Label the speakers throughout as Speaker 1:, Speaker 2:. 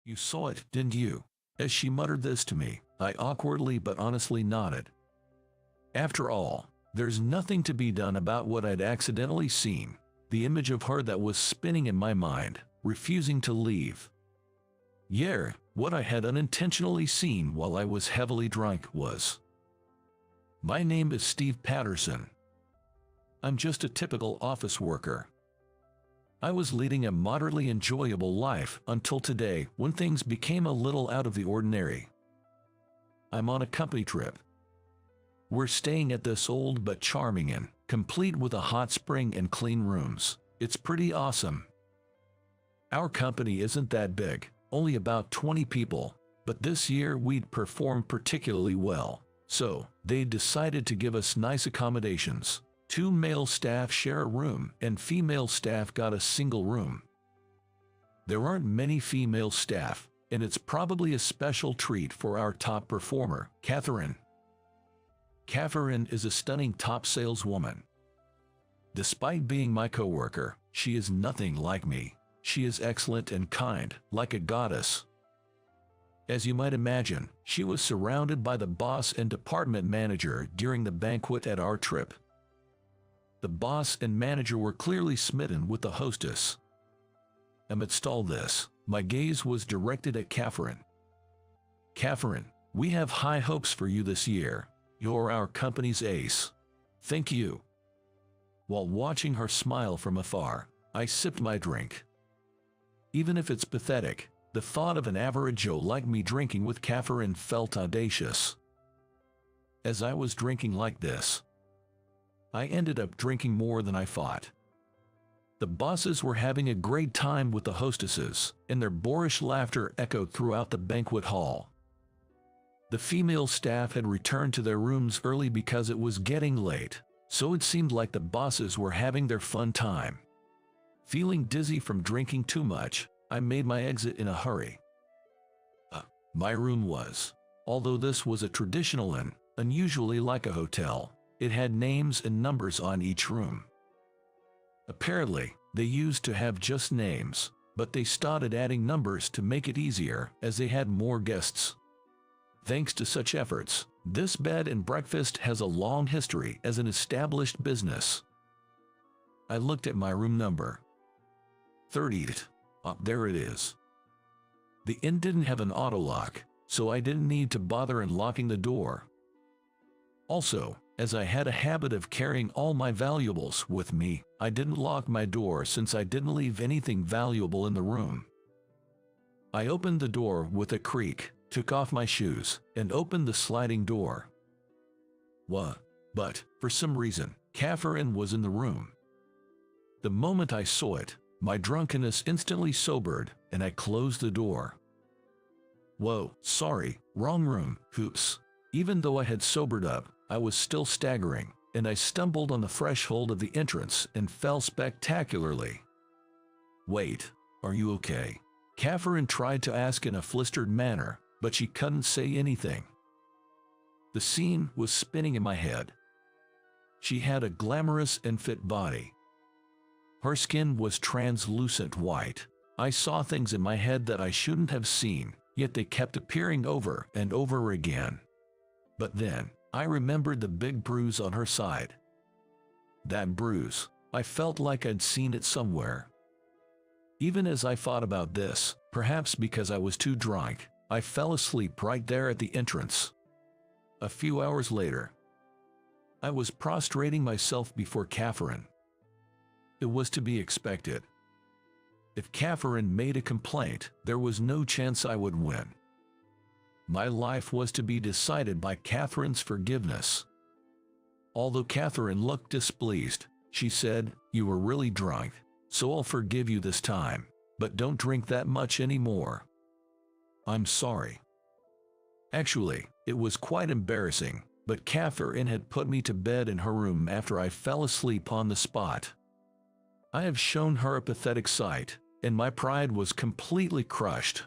Speaker 1: You saw it, didn't you? As she muttered this to me, I awkwardly but honestly nodded. After all, there's nothing to be done about what I'd accidentally seen, the image of her that was spinning in my mind, refusing to leave. Yeah, what I had unintentionally seen while I was heavily drunk was. My name is Steve Patterson. I'm just a typical office worker. I was leading a moderately enjoyable life until today when things became a little out of the ordinary. I'm on a company trip. We're staying at this old but charming inn, complete with a hot spring and clean rooms. It's pretty awesome. Our company isn't that big, only about 20 people, but this year we'd performed particularly well, so they decided to give us nice accommodations. 2 male staff share a room and female staff got a single room. There aren't many female staff, and it's probably a special treat for our top performer, Catherine. Catherine is a stunning top saleswoman. Despite being my coworker, she is nothing like me. She is excellent and kind, like a goddess. As you might imagine, she was surrounded by the boss and department manager during the banquet at our trip. The boss and manager were clearly smitten with the hostess. Amidst all this, my gaze was directed at Catherine. Catherine, we have high hopes for you this year. You're our company's ace. Thank you. While watching her smile from afar, I sipped my drink. Even if it's pathetic, the thought of an average Joe like me drinking with Catherine felt audacious. As I was drinking like this, I ended up drinking more than I thought. The bosses were having a great time with the hostesses, and their boorish laughter echoed throughout the banquet hall. The female staff had returned to their rooms early because it was getting late, so it seemed like the bosses were having their fun time. Feeling dizzy from drinking too much, I made my exit in a hurry. My room was. Although this was a traditional inn, unusually like a hotel, it had names and numbers on each room. Apparently, they used to have just names, but they started adding numbers to make it easier as they had more guests. Thanks to such efforts, this bed and breakfast has a long history as an established business. I looked at my room number. 30. There it is. The inn didn't have an auto lock, so I didn't need to bother unlocking the door. Also, as I had a habit of carrying all my valuables with me, I didn't lock my door since I didn't leave anything valuable in the room. I opened the door with a creak, took off my shoes, and opened the sliding door. But, for some reason, Catherine was in the room. The moment I saw it, my drunkenness instantly sobered, and I closed the door. Whoa, sorry, wrong room, oops. Even though I had sobered up, I was still staggering, and I stumbled on the threshold of the entrance and fell spectacularly. Wait, are you okay? Catherine tried to ask in a flustered manner, but she couldn't say anything. The scene was spinning in my head. She had a glamorous and fit body. Her skin was translucent white. I saw things in my head that I shouldn't have seen, yet they kept appearing over and over again. But then, I remembered the big bruise on her side. That bruise, I felt like I'd seen it somewhere. Even as I thought about this, perhaps because I was too drunk, I fell asleep right there at the entrance. A few hours later, I was prostrating myself before Catherine. It was to be expected. If Catherine made a complaint, there was no chance I would win. My life was to be decided by Catherine's forgiveness. Although Catherine looked displeased, she said, "You were really drunk, so I'll forgive you this time, but don't drink that much anymore." I'm sorry. Actually, it was quite embarrassing, but Catherine had put me to bed in her room after I fell asleep on the spot. I have shown her a pathetic sight, and my pride was completely crushed.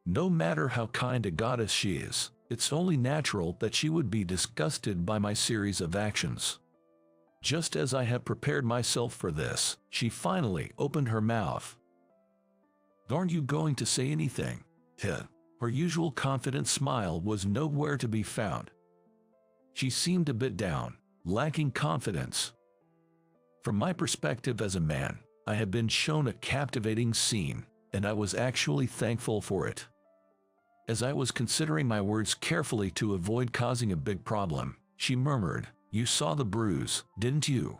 Speaker 1: No matter how kind a goddess she is, it's only natural that she would be disgusted by my series of actions. Just as I had prepared myself for this, she finally opened her mouth. Aren't you going to say anything? Her usual confident smile was nowhere to be found. She seemed a bit down, lacking confidence. From my perspective as a man, I had been shown a captivating scene, and I was actually thankful for it. As I was considering my words carefully to avoid causing a big problem, she murmured, "You saw the bruise, didn't you?"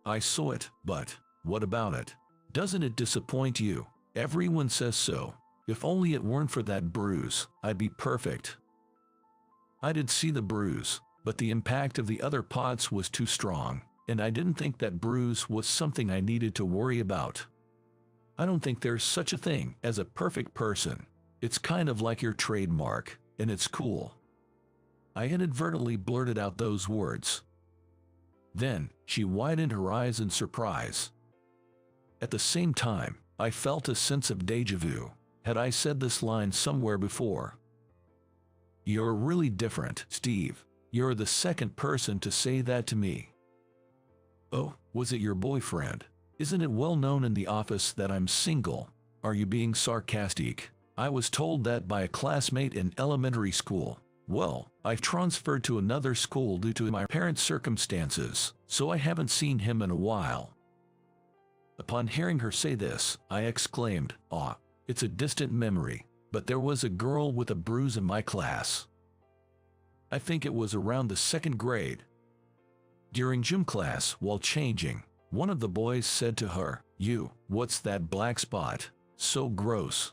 Speaker 1: I saw it, but what about it? Doesn't it disappoint you? Everyone says so. If only it weren't for that bruise, I'd be perfect. I did see the bruise, but the impact of the other pots was too strong, and I didn't think that bruise was something I needed to worry about. I don't think there's such a thing as a perfect person. It's kind of like your trademark, and it's cool. I inadvertently blurted out those words. Then, she widened her eyes in surprise. At the same time, I felt a sense of déjà vu. Had I said this line somewhere before? "You're really different, Steve. You're the second person to say that to me." "Oh, was it your boyfriend? Isn't it well known in the office that I'm single? Are you being sarcastic? I was told that by a classmate in elementary school. Well, I've transferred to another school due to my parents' circumstances, so I haven't seen him in a while." Upon hearing her say this, I exclaimed, "Ah, it's a distant memory, but there was a girl with a bruise in my class. I think it was around the 2nd grade. During gym class, while changing, one of the boys said to her, 'What's that black spot? So gross.'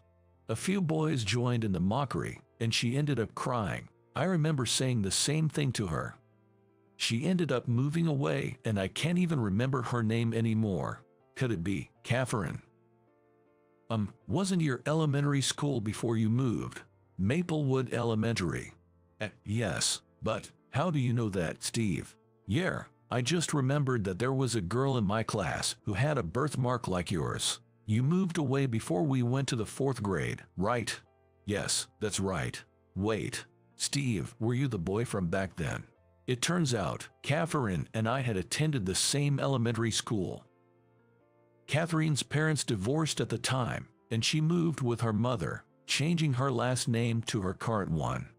Speaker 1: A few boys joined in the mockery, and she ended up crying. I remember saying the same thing to her. She ended up moving away, and I can't even remember her name anymore. Could it be Catherine?" Wasn't your elementary school before you moved? Maplewood Elementary." Yes, but how do you know that, Steve?" "Yeah, I just remembered that there was a girl in my class who had a birthmark like yours. You moved away before we went to the 4th grade, right?" "Yes, that's right." "Wait, Steve, were you the boy from back then?" It turns out, Catherine and I had attended the same elementary school. Catherine's parents divorced at the time, and she moved with her mother, changing her last name to her current one.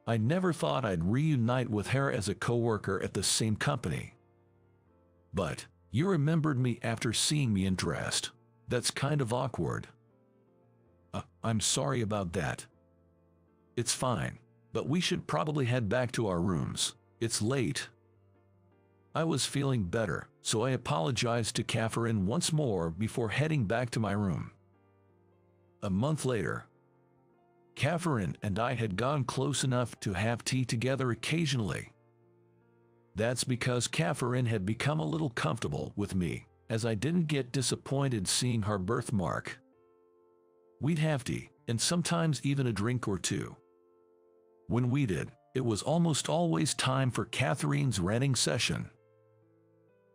Speaker 1: I never thought I'd reunite with her as a coworker at the same company. But you remembered me after seeing me undressed. That's kind of awkward. I'm sorry about that." "It's fine, but we should probably head back to our rooms. It's late." I was feeling better, so I apologized to Catherine once more before heading back to my room. A month later, Catherine and I had gone close enough to have tea together occasionally. That's because Catherine had become a little comfortable with me, as I didn't get disappointed seeing her birthmark. We'd have tea, and sometimes even a drink or two. When we did, it was almost always time for Catherine's ranting session.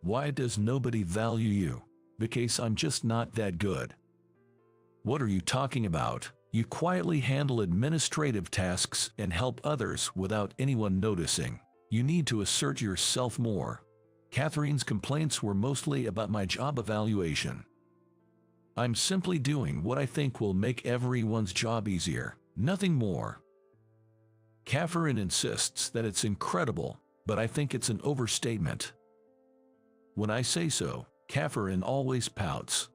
Speaker 1: "Why does nobody value you?" "Because I'm just not that good." "What are you talking about? You quietly handle administrative tasks and help others without anyone noticing. You need to assert yourself more." Catherine's complaints were mostly about my job evaluation. "I'm simply doing what I think will make everyone's job easier, nothing more." Catherine insists that it's incredible, but I think it's an overstatement. When I say so, Catherine always pouts.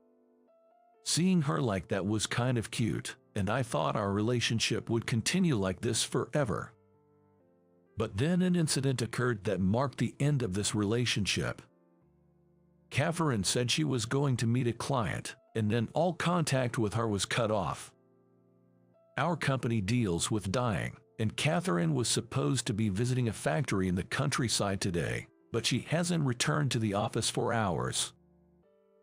Speaker 1: Seeing her like that was kind of cute, and I thought our relationship would continue like this forever. But then an incident occurred that marked the end of this relationship. Catherine said she was going to meet a client, and then all contact with her was cut off. Our company deals with dyeing, and Catherine was supposed to be visiting a factory in the countryside today, but she hasn't returned to the office for hours.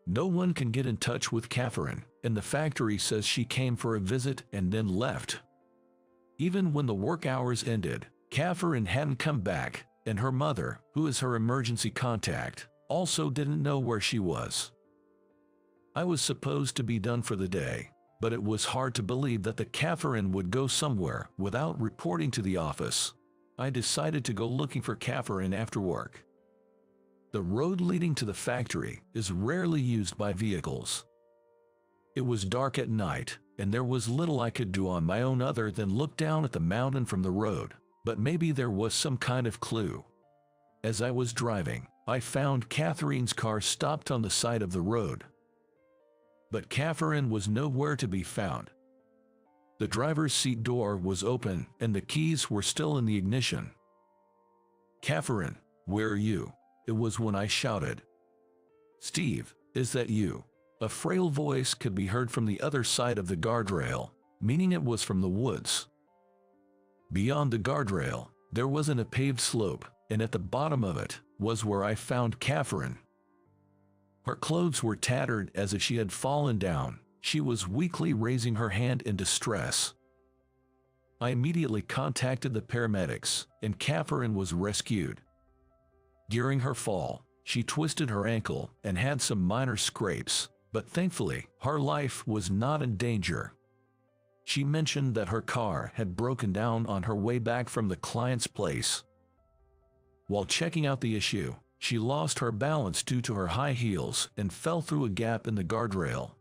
Speaker 1: No one can get in touch with Catherine, and the factory says she came for a visit and then left. Even when the work hours ended, Catherine hadn't come back, and her mother, who is her emergency contact, also didn't know where she was. I was supposed to be done for the day, but it was hard to believe that the Catherine would go somewhere without reporting to the office. I decided to go looking for Catherine after work. The road leading to the factory is rarely used by vehicles. It was dark at night, and there was little I could do on my own other than look down at the mountain from the road, but maybe there was some kind of clue. As I was driving, I found Catherine's car stopped on the side of the road. But Catherine was nowhere to be found. The driver's seat door was open and the keys were still in the ignition. "Catherine, where are you?" It was when I shouted. "Steve, is that you?" A frail voice could be heard from the other side of the guardrail, meaning it was from the woods. Beyond the guardrail, there wasn't a paved slope, and at the bottom of it was where I found Catherine. Her clothes were tattered as if she had fallen down. She was weakly raising her hand in distress. I immediately contacted the paramedics, and Catherine was rescued. During her fall, she twisted her ankle and had some minor scrapes, but thankfully, her life was not in danger. She mentioned that her car had broken down on her way back from the client's place. While checking out the issue, she lost her balance due to her high heels and fell through a gap in the guardrail.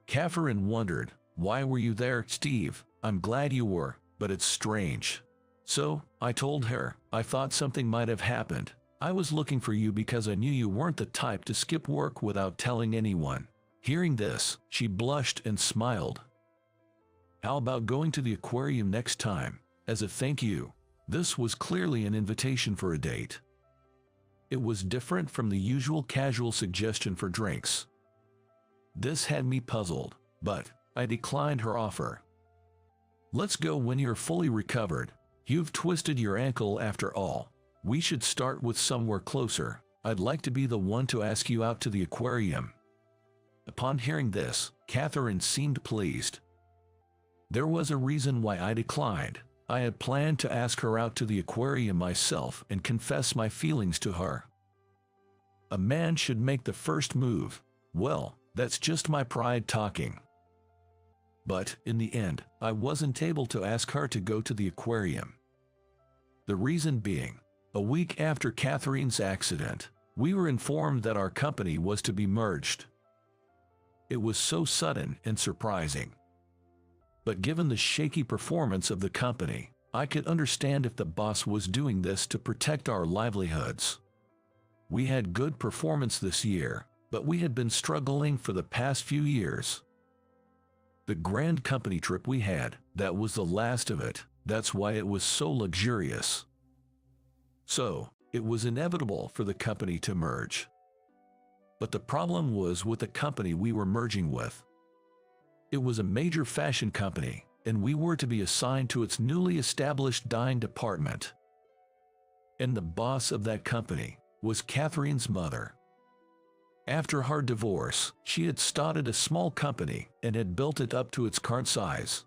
Speaker 1: Catherine wondered, "Why were you there, Steve?" "I'm glad you were, but it's strange." So, I told her, "I thought something might have happened. I was looking for you because I knew you weren't the type to skip work without telling anyone." Hearing this, she blushed and smiled. "How about going to the aquarium next time, as a thank you?" This was clearly an invitation for a date. It was different from the usual casual suggestion for drinks. This had me puzzled, but I declined her offer. "Let's go when you're fully recovered. You've twisted your ankle after all. We should start with somewhere closer. I'd like to be the one to ask you out to the aquarium." Upon hearing this, Catherine seemed pleased. There was a reason why I declined. I had planned to ask her out to the aquarium myself and confess my feelings to her. A man should make the first move. Well, that's just my pride talking. But, in the end, I wasn't able to ask her to go to the aquarium. The reason being, a week after Catherine's accident, we were informed that our company was to be merged. It was so sudden and surprising. But given the shaky performance of the company, I could understand if the boss was doing this to protect our livelihoods. We had good performance this year, but we had been struggling for the past few years. The grand company trip we had, that was the last of it. That's why it was so luxurious. So, it was inevitable for the company to merge. But the problem was with the company we were merging with. It was a major fashion company, and we were to be assigned to its newly established dyeing department. And the boss of that company was Catherine's mother. After her divorce, she had started a small company and had built it up to its current size.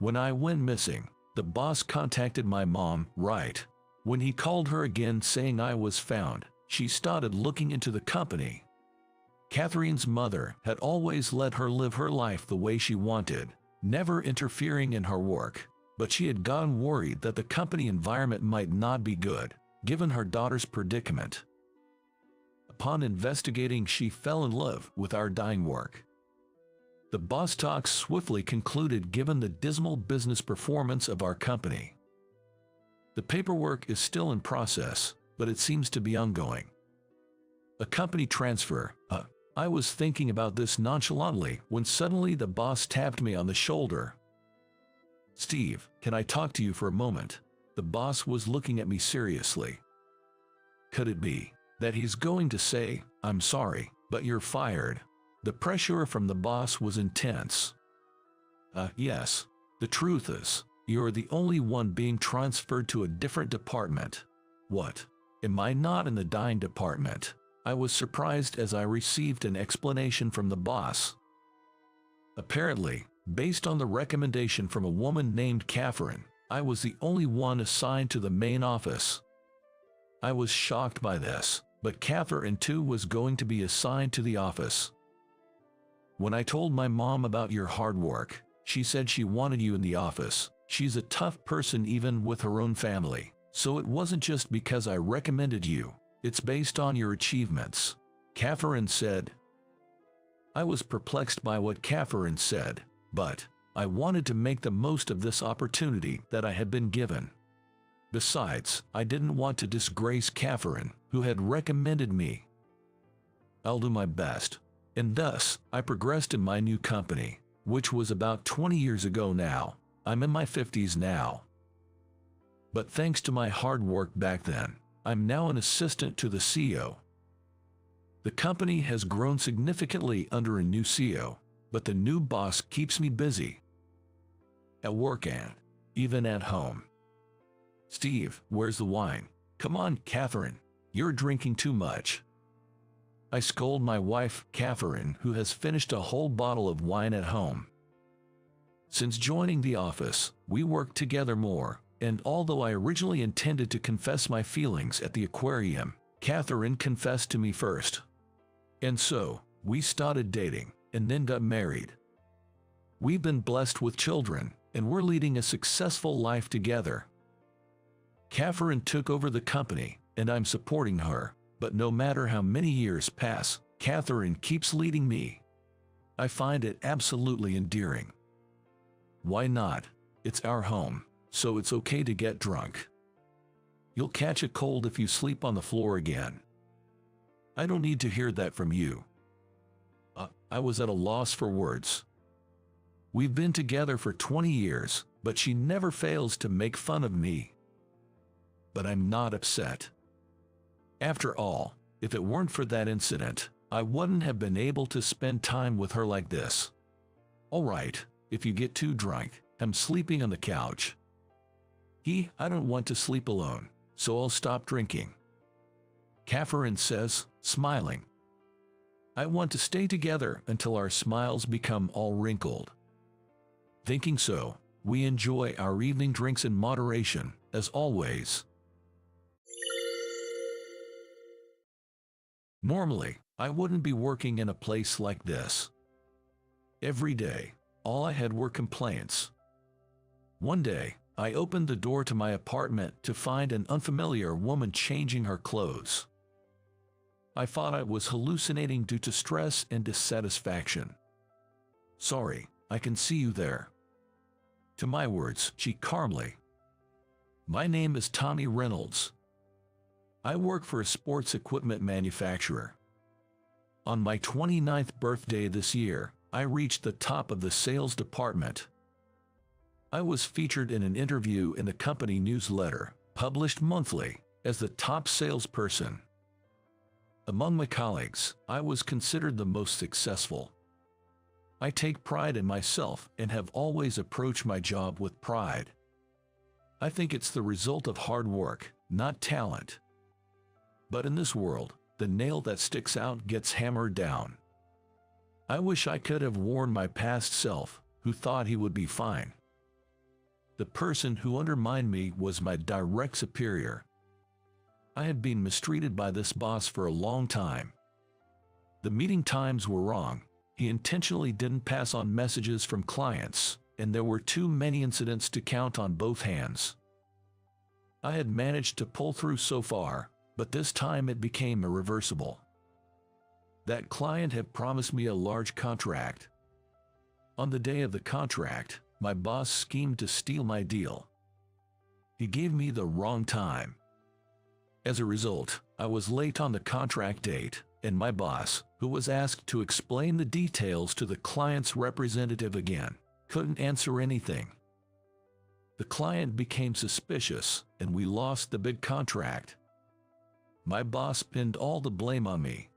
Speaker 1: When I went missing, the boss contacted my mom, right? When he called her again saying I was found, she started looking into the company. Catherine's mother had always let her live her life the way she wanted, never interfering in her work, but she had gotten worried that the company environment might not be good, given her daughter's predicament. Upon investigating, she fell in love with our dyeing work. The boss talks swiftly concluded given the dismal business performance of our company. The paperwork is still in process, but it seems to be ongoing. A company transfer. I was thinking about this nonchalantly when suddenly the boss tapped me on the shoulder. "Steve, can I talk to you for a moment?" The boss was looking at me seriously. Could it be that he's going to say, "I'm sorry, but you're fired"? The pressure from the boss was intense. Yes. The truth is, you're the only one being transferred to a different department. What? Am I not in the dyeing department? I was surprised as I received an explanation from the boss. Apparently, based on the recommendation from a woman named Catherine, I was the only one assigned to the main office. I was shocked by this, but Catherine too was going to be assigned to the office. When I told my mom about your hard work, she said she wanted you in the office. She's a tough person even with her own family, so it wasn't just because I recommended you. It's based on your achievements, Catherine said. I was perplexed by what Catherine said, but I wanted to make the most of this opportunity that I had been given. Besides, I didn't want to disgrace Catherine, who had recommended me. I'll do my best. And thus, I progressed in my new company, which was about 20 years ago now. I'm in my 50s now. But thanks to my hard work back then, I'm now an assistant to the CEO. The company has grown significantly under a new CEO, but the new boss keeps me busy. At work and even at home. Steve, where's the wine? Come on, Catherine, you're drinking too much. I scold my wife, Catherine, who has finished a whole bottle of wine at home. Since joining the office, we work together more, and although I originally intended to confess my feelings at the aquarium, Catherine confessed to me first. And so, we started dating, and then got married. We've been blessed with children, and we're leading a successful life together. Catherine took over the company, and I'm supporting her, but no matter how many years pass, Catherine keeps leading me. I find it absolutely endearing. Why not? It's our home, so it's okay to get drunk. You'll catch a cold if you sleep on the floor again. I don't need to hear that from you. I was at a loss for words. We've been together for 20 years, but she never fails to make fun of me. But I'm not upset. After all, if it weren't for that incident, I wouldn't have been able to spend time with her like this. All right, if you get too drunk, I'm sleeping on the couch. I don't want to sleep alone, so I'll stop drinking. Catherine says, smiling. I want to stay together until our smiles become all wrinkled. Thinking so, we enjoy our evening drinks in moderation, as always. Normally, I wouldn't be working in a place like this. Every day, all I had were complaints. One day, I opened the door to my apartment to find an unfamiliar woman changing her clothes. I thought I was hallucinating due to stress and dissatisfaction. Sorry, I can see you there. To my words, she calmly. My name is Tommy Reynolds. I work for a sports equipment manufacturer. On my 29th birthday this year, I reached the top of the sales department. I was featured in an interview in the company newsletter, published monthly, as the top salesperson. Among my colleagues, I was considered the most successful. I take pride in myself and have always approached my job with pride. I think it's the result of hard work, not talent. But in this world, the nail that sticks out gets hammered down. I wish I could have warned my past self, who thought he would be fine. The person who undermined me was my direct superior. I had been mistreated by this boss for a long time. The meeting times were wrong. He intentionally didn't pass on messages from clients, and there were too many incidents to count on both hands. I had managed to pull through so far, but this time it became irreversible. That client had promised me a large contract. On the day of the contract, my boss schemed to steal my deal. He gave me the wrong time. As a result, I was late on the contract date, and my boss, who was asked to explain the details to the client's representative again, couldn't answer anything. The client became suspicious, and we lost the big contract. My boss pinned all the blame on me.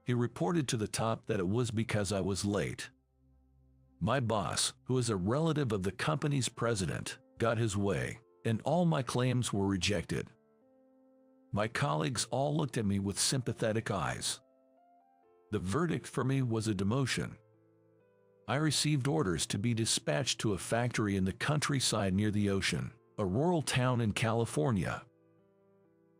Speaker 1: He reported to the top that it was because I was late. My boss, who is a relative of the company's president, got his way, and all my claims were rejected. My colleagues all looked at me with sympathetic eyes. The verdict for me was a demotion. I received orders to be dispatched to a factory in the countryside near the ocean, a rural town in California.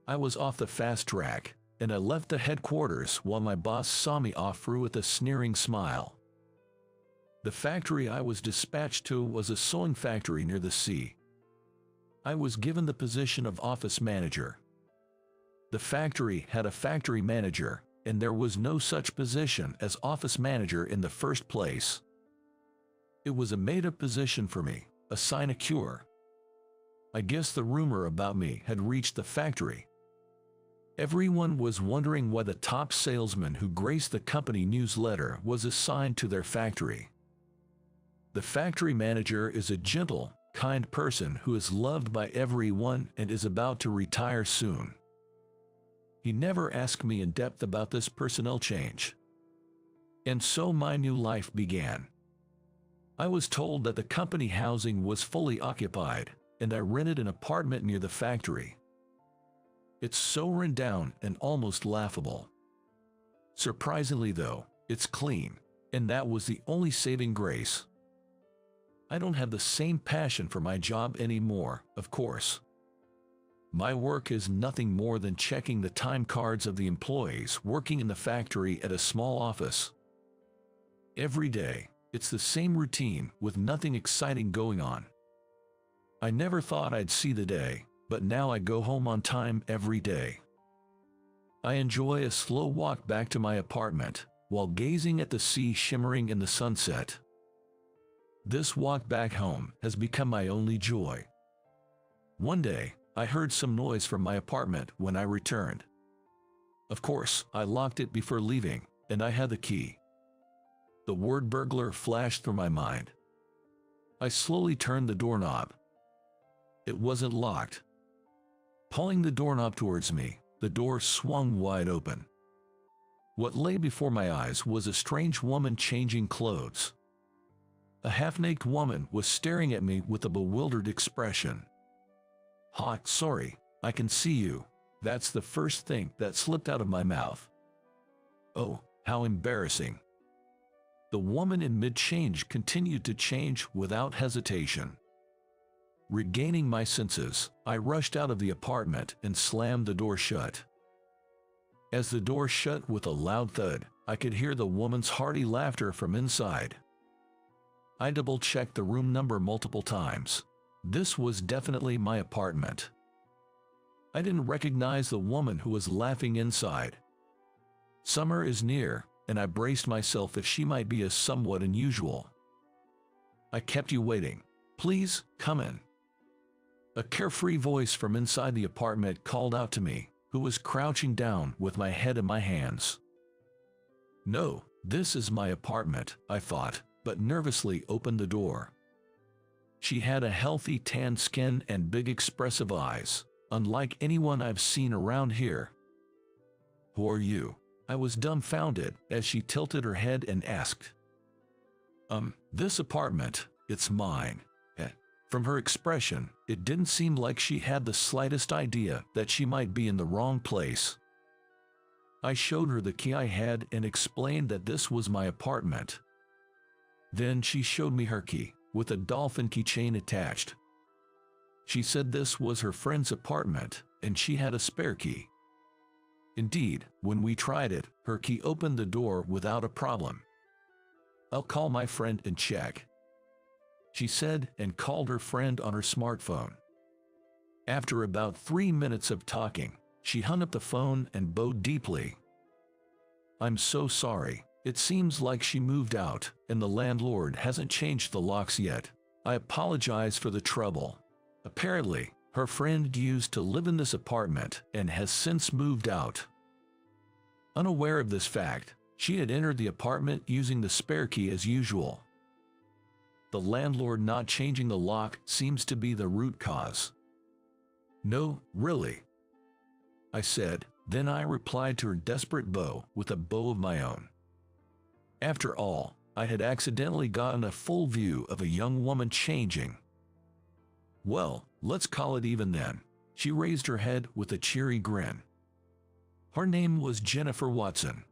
Speaker 1: I was off the fast track, and I left the headquarters while my boss saw me off through with a sneering smile. The factory I was dispatched to was a sewing factory near the sea. I was given the position of office manager. The factory had a factory manager, and there was no such position as office manager in the first place. It was a made-up position for me, a sinecure. I guess the rumor about me had reached the factory. Everyone was wondering why the top salesman who graced the company newsletter was assigned to their factory. The factory manager is a gentle, kind person who is loved by everyone and is about to retire soon. He never asked me in depth about this personnel change. And so my new life began. I was told that the company housing was fully occupied, and I rented an apartment near the factory. It's so run down and almost laughable. Surprisingly though, it's clean, and that was the only saving grace. I don't have the same passion for my job anymore, of course. My work is nothing more than checking the time cards of the employees working in the factory at a small office. Every day, it's the same routine with nothing exciting going on. I never thought I'd see the day, but now I go home on time every day. I enjoy a slow walk back to my apartment, while gazing at the sea shimmering in the sunset. This walk back home has become my only joy. One day, I heard some noise from my apartment when I returned. Of course, I locked it before leaving, and I had the key. The word burglar flashed through my mind. I slowly turned the doorknob. It wasn't locked. Pulling the doorknob towards me, the door swung wide open. What lay before my eyes was a strange woman changing clothes. A half-naked woman was staring at me with a bewildered expression. "Ha, sorry, I can see you." That's the first thing that slipped out of my mouth. Oh, how embarrassing. The woman in mid-change continued to change without hesitation. Regaining my senses, I rushed out of the apartment and slammed the door shut. As the door shut with a loud thud, I could hear the woman's hearty laughter from inside. I double-checked the room number multiple times. This was definitely my apartment. I didn't recognize the woman who was laughing inside. Summer is near, and I braced myself if she might be a somewhat unusual. "I kept you waiting. Please, come in." A carefree voice from inside the apartment called out to me, who was crouching down with my head in my hands. No, this is my apartment, I thought, but nervously opened the door. She had a healthy tan skin and big expressive eyes, unlike anyone I've seen around here. "Who are you?" I was dumbfounded as she tilted her head and asked. This apartment, it's mine." From her expression, it didn't seem like she had the slightest idea that she might be in the wrong place. I showed her the key I had and explained that this was my apartment. Then she showed me her key, with a dolphin keychain attached. She said this was her friend's apartment, and she had a spare key. Indeed, when we tried it, her key opened the door without a problem. "I'll call my friend and check," she said, and called her friend on her smartphone. After about 3 minutes of talking, she hung up the phone and bowed deeply. "I'm so sorry. It seems like she moved out, and the landlord hasn't changed the locks yet. I apologize for the trouble. Apparently, her friend used to live in this apartment and has since moved out." Unaware of this fact, she had entered the apartment using the spare key as usual. The landlord not changing the lock seems to be the root cause. "No, really," I said. Then I replied to her desperate bow with a bow of my own. After all, I had accidentally gotten a full view of a young woman changing. "Well, let's call it even then." She raised her head with a cheery grin. Her name was Jennifer Watson.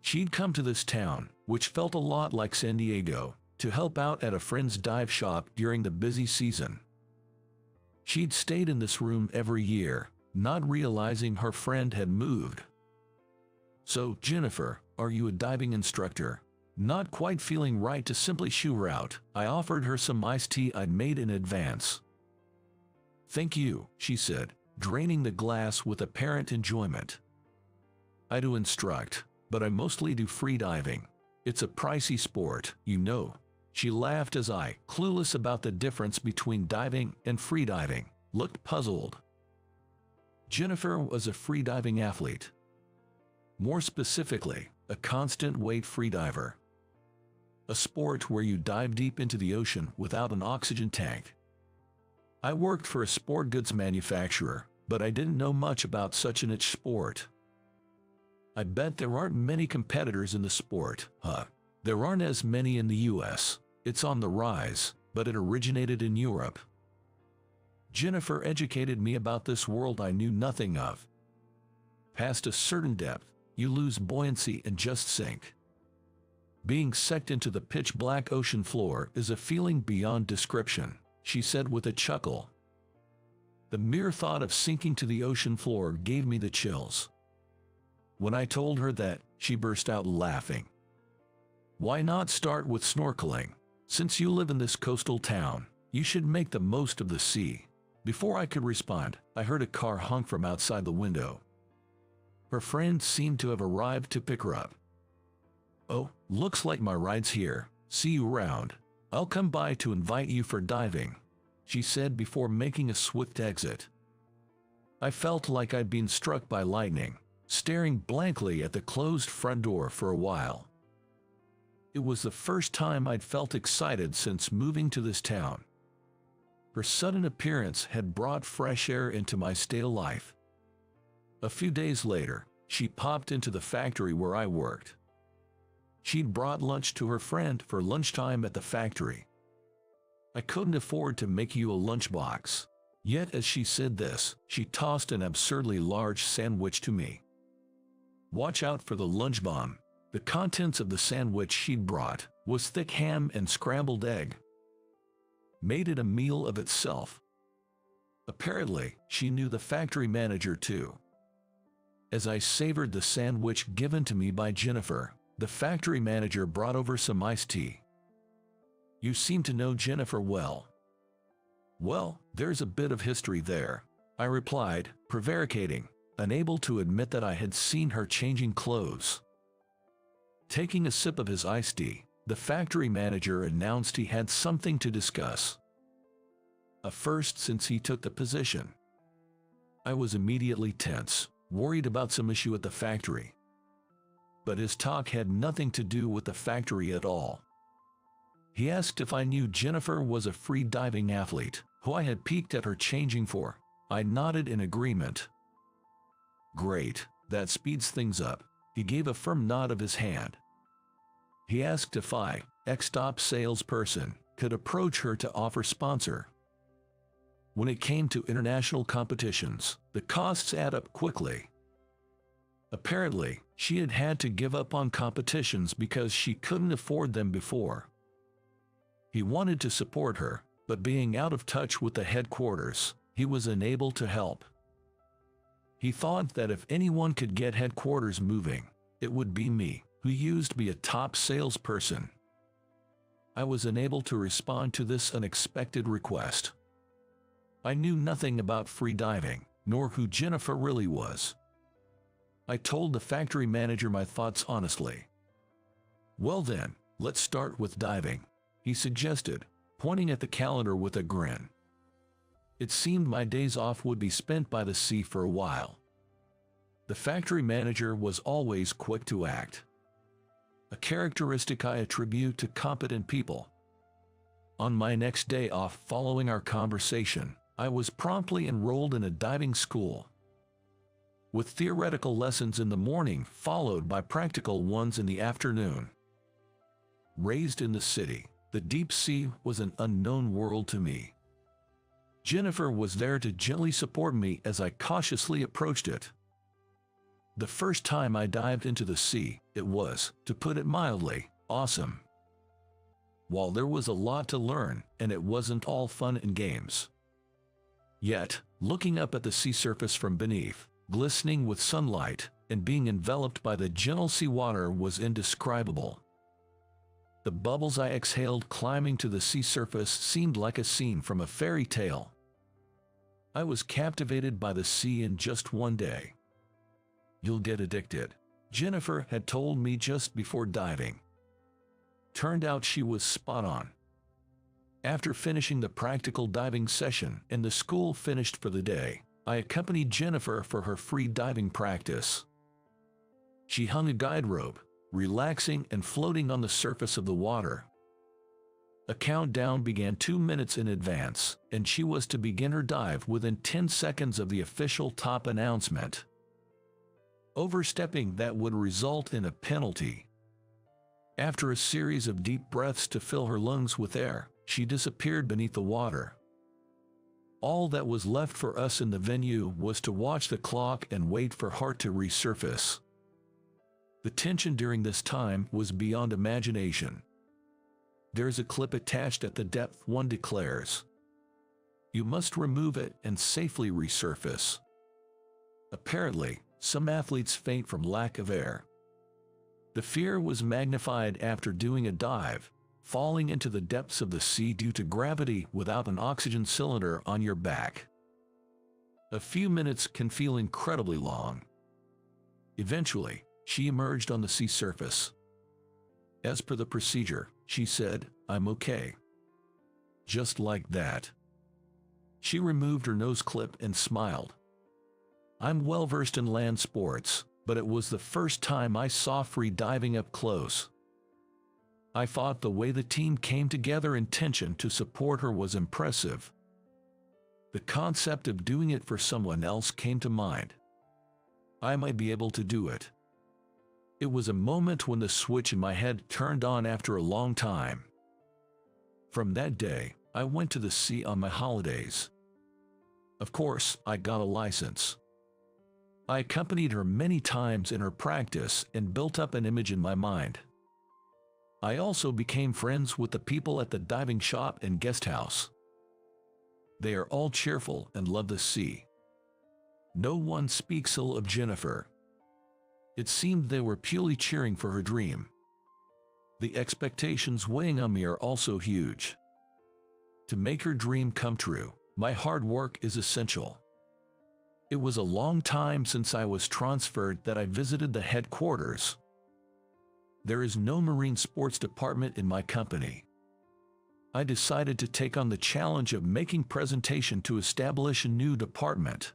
Speaker 1: She'd come to this town, which felt a lot like San Diego, to help out at a friend's dive shop during the busy season. She'd stayed in this room every year, not realizing her friend had moved. "So, Jennifer, are you a diving instructor?" Not quite feeling right to simply shoo her out, I offered her some iced tea I'd made in advance. "Thank you," she said, draining the glass with apparent enjoyment. I do instruct, but I mostly do free diving. It's a pricey sport, you know. She laughed as I, clueless about the difference between diving and free diving, looked puzzled. Jennifer was a free diving athlete. More specifically, a constant weight freediver. A sport where you dive deep into the ocean without an oxygen tank. I worked for a sport goods manufacturer, but I didn't know much about such a niche sport. I bet there aren't many competitors in the sport, huh? There aren't as many in the US. It's on the rise, but it originated in Europe. Jennifer educated me about this world I knew nothing of. Past a certain depth, you lose buoyancy and just sink. Being sucked into the pitch-black ocean floor is a feeling beyond description, she said with a chuckle. The mere thought of sinking to the ocean floor gave me the chills. When I told her that, she burst out laughing. Why not start with snorkeling? Since you live in this coastal town, you should make the most of the sea. Before I could respond, I heard a car honk from outside the window. Her friend seemed to have arrived to pick her up. Oh, looks like my ride's here. See you around. I'll come by to invite you for diving, she said before making a swift exit. I felt like I'd been struck by lightning, staring blankly at the closed front door for a while. It was the first time I'd felt excited since moving to this town. Her sudden appearance had brought fresh air into my stale life. A few days later, she popped into the factory where I worked. She'd brought lunch to her friend for lunchtime at the factory. I couldn't afford to make you a lunchbox. Yet as she said this, she tossed an absurdly large sandwich to me. Watch out for the lunch bomb. The contents of the sandwich she'd brought was thick ham and scrambled egg. Made it a meal of itself. Apparently, she knew the factory manager too. As I savored the sandwich given to me by Jennifer, the factory manager brought over some iced tea. You seem to know Jennifer well. Well, there's a bit of history there, I replied, prevaricating, unable to admit that I had seen her changing clothes. Taking a sip of his iced tea, the factory manager announced he had something to discuss. A first since he took the position. I was immediately tense, worried about some issue at the factory. But his talk had nothing to do with the factory at all. He asked if I knew Jennifer was a free diving athlete, who I had peeked at her changing for. I nodded in agreement. Great, that speeds things up. He gave a firm nod of his hand. He asked if I, ex-top salesperson, could approach her to offer sponsor. When it came to international competitions, the costs add up quickly. Apparently, she had had to give up on competitions because she couldn't afford them before. He wanted to support her, but being out of touch with the headquarters, he was unable to help. He thought that if anyone could get headquarters moving, it would be me, who used to be a top salesperson. I was unable to respond to this unexpected request. I knew nothing about free diving, nor who Jennifer really was. I told the factory manager my thoughts honestly. Well then, let's start with diving, he suggested, pointing at the calendar with a grin. It seemed my days off would be spent by the sea for a while. The factory manager was always quick to act. A characteristic I attribute to competent people. On my next day off following our conversation, I was promptly enrolled in a diving school, with theoretical lessons in the morning followed by practical ones in the afternoon. Raised in the city, the deep sea was an unknown world to me. Jennifer was there to gently support me as I cautiously approached it. The first time I dived into the sea, it was, to put it mildly, awesome. While there was a lot to learn, and it wasn't all fun and games. Yet, looking up at the sea surface from beneath, glistening with sunlight, and being enveloped by the gentle seawater was indescribable. The bubbles I exhaled climbing to the sea surface seemed like a scene from a fairy tale. I was captivated by the sea in just one day. You'll get addicted, Jennifer had told me just before diving. Turned out she was spot on. After finishing the practical diving session and the school finished for the day, I accompanied Jennifer for her free diving practice. She hung a guide rope, relaxing and floating on the surface of the water. A countdown began 2 minutes in advance, and she was to begin her dive within 10 seconds of the official top announcement. Overstepping that would result in a penalty. After a series of deep breaths to fill her lungs with air, she disappeared beneath the water. All that was left for us in the venue was to watch the clock and wait for her to resurface. The tension during this time was beyond imagination. There's a clip attached at the depth, one declares. You must remove it and safely resurface. Apparently, some athletes faint from lack of air. The fear was magnified after doing a dive, falling into the depths of the sea due to gravity without an oxygen cylinder on your back. A few minutes can feel incredibly long. Eventually, she emerged on the sea surface. As per the procedure, she said, "I'm okay." Just like that. She removed her nose clip and smiled. I'm well versed in land sports, but it was the first time I saw free diving up close. I thought the way the team came together in tension to support her was impressive. The concept of doing it for someone else came to mind. I might be able to do it. It was a moment when the switch in my head turned on after a long time. From that day, I went to the sea on my holidays. Of course, I got a license. I accompanied her many times in her practice and built up an image in my mind. I also became friends with the people at the diving shop and guest house. They are all cheerful and love the sea. No one speaks ill of Jennifer. It seemed they were purely cheering for her dream. The expectations weighing on me are also huge. To make her dream come true, my hard work is essential. It was a long time since I was transferred that I visited the headquarters. There is no marine sports department in my company. I decided to take on the challenge of making presentation to establish a new department.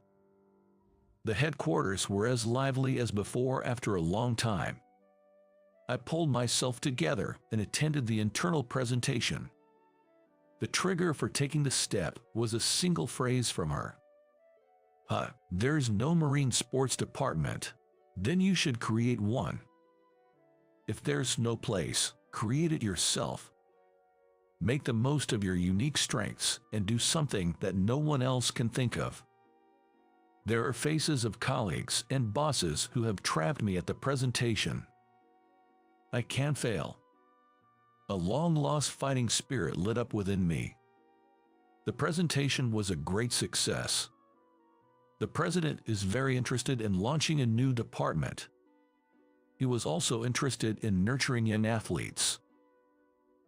Speaker 1: The headquarters were as lively as before after a long time. I pulled myself together and attended the internal presentation. The trigger for taking the step was a single phrase from her. There's no marine sports department. Then you should create one. If there's no place, create it yourself. Make the most of your unique strengths and do something that no one else can think of. There are faces of colleagues and bosses who have trapped me at the presentation. I can't fail. A long-lost fighting spirit lit up within me. The presentation was a great success. The president is very interested in launching a new department. He was also interested in nurturing young athletes.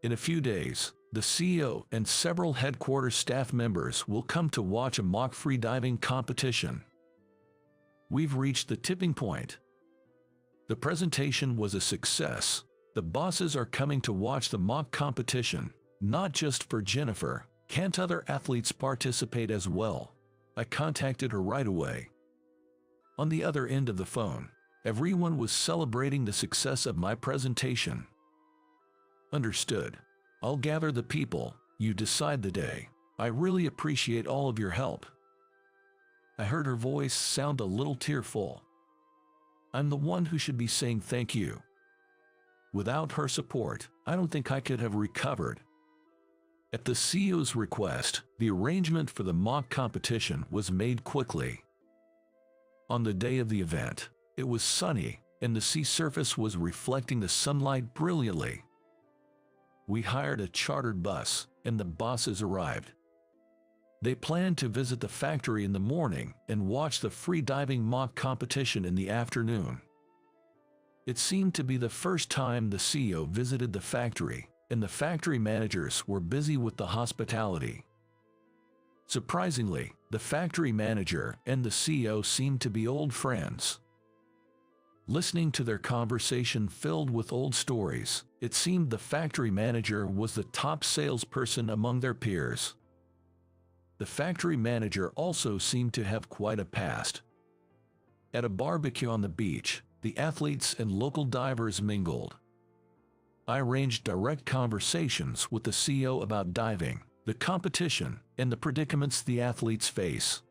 Speaker 1: In a few days, the CEO and several headquarters staff members will come to watch a mock free diving competition. We've reached the tipping point. The presentation was a success. The bosses are coming to watch the mock competition, not just for Jennifer. Can't other athletes participate as well? I contacted her right away. On the other end of the phone, everyone was celebrating the success of my presentation. Understood. I'll gather the people, you decide the day. I really appreciate all of your help. I heard her voice sound a little tearful. I'm the one who should be saying thank you. Without her support, I don't think I could have recovered. At the CEO's request, the arrangement for the mock competition was made quickly. On the day of the event, it was sunny, and the sea surface was reflecting the sunlight brilliantly. We hired a chartered bus, and the bosses arrived. They planned to visit the factory in the morning and watch the free diving mock competition in the afternoon. It seemed to be the first time the CEO visited the factory, and the factory managers were busy with the hospitality. Surprisingly, the factory manager and the CEO seemed to be old friends. Listening to their conversation filled with old stories, it seemed the factory manager was the top salesperson among their peers. The factory manager also seemed to have quite a past. At a barbecue on the beach, the athletes and local divers mingled. I arranged direct conversations with the CEO about diving, the competition, and the predicaments the athletes face.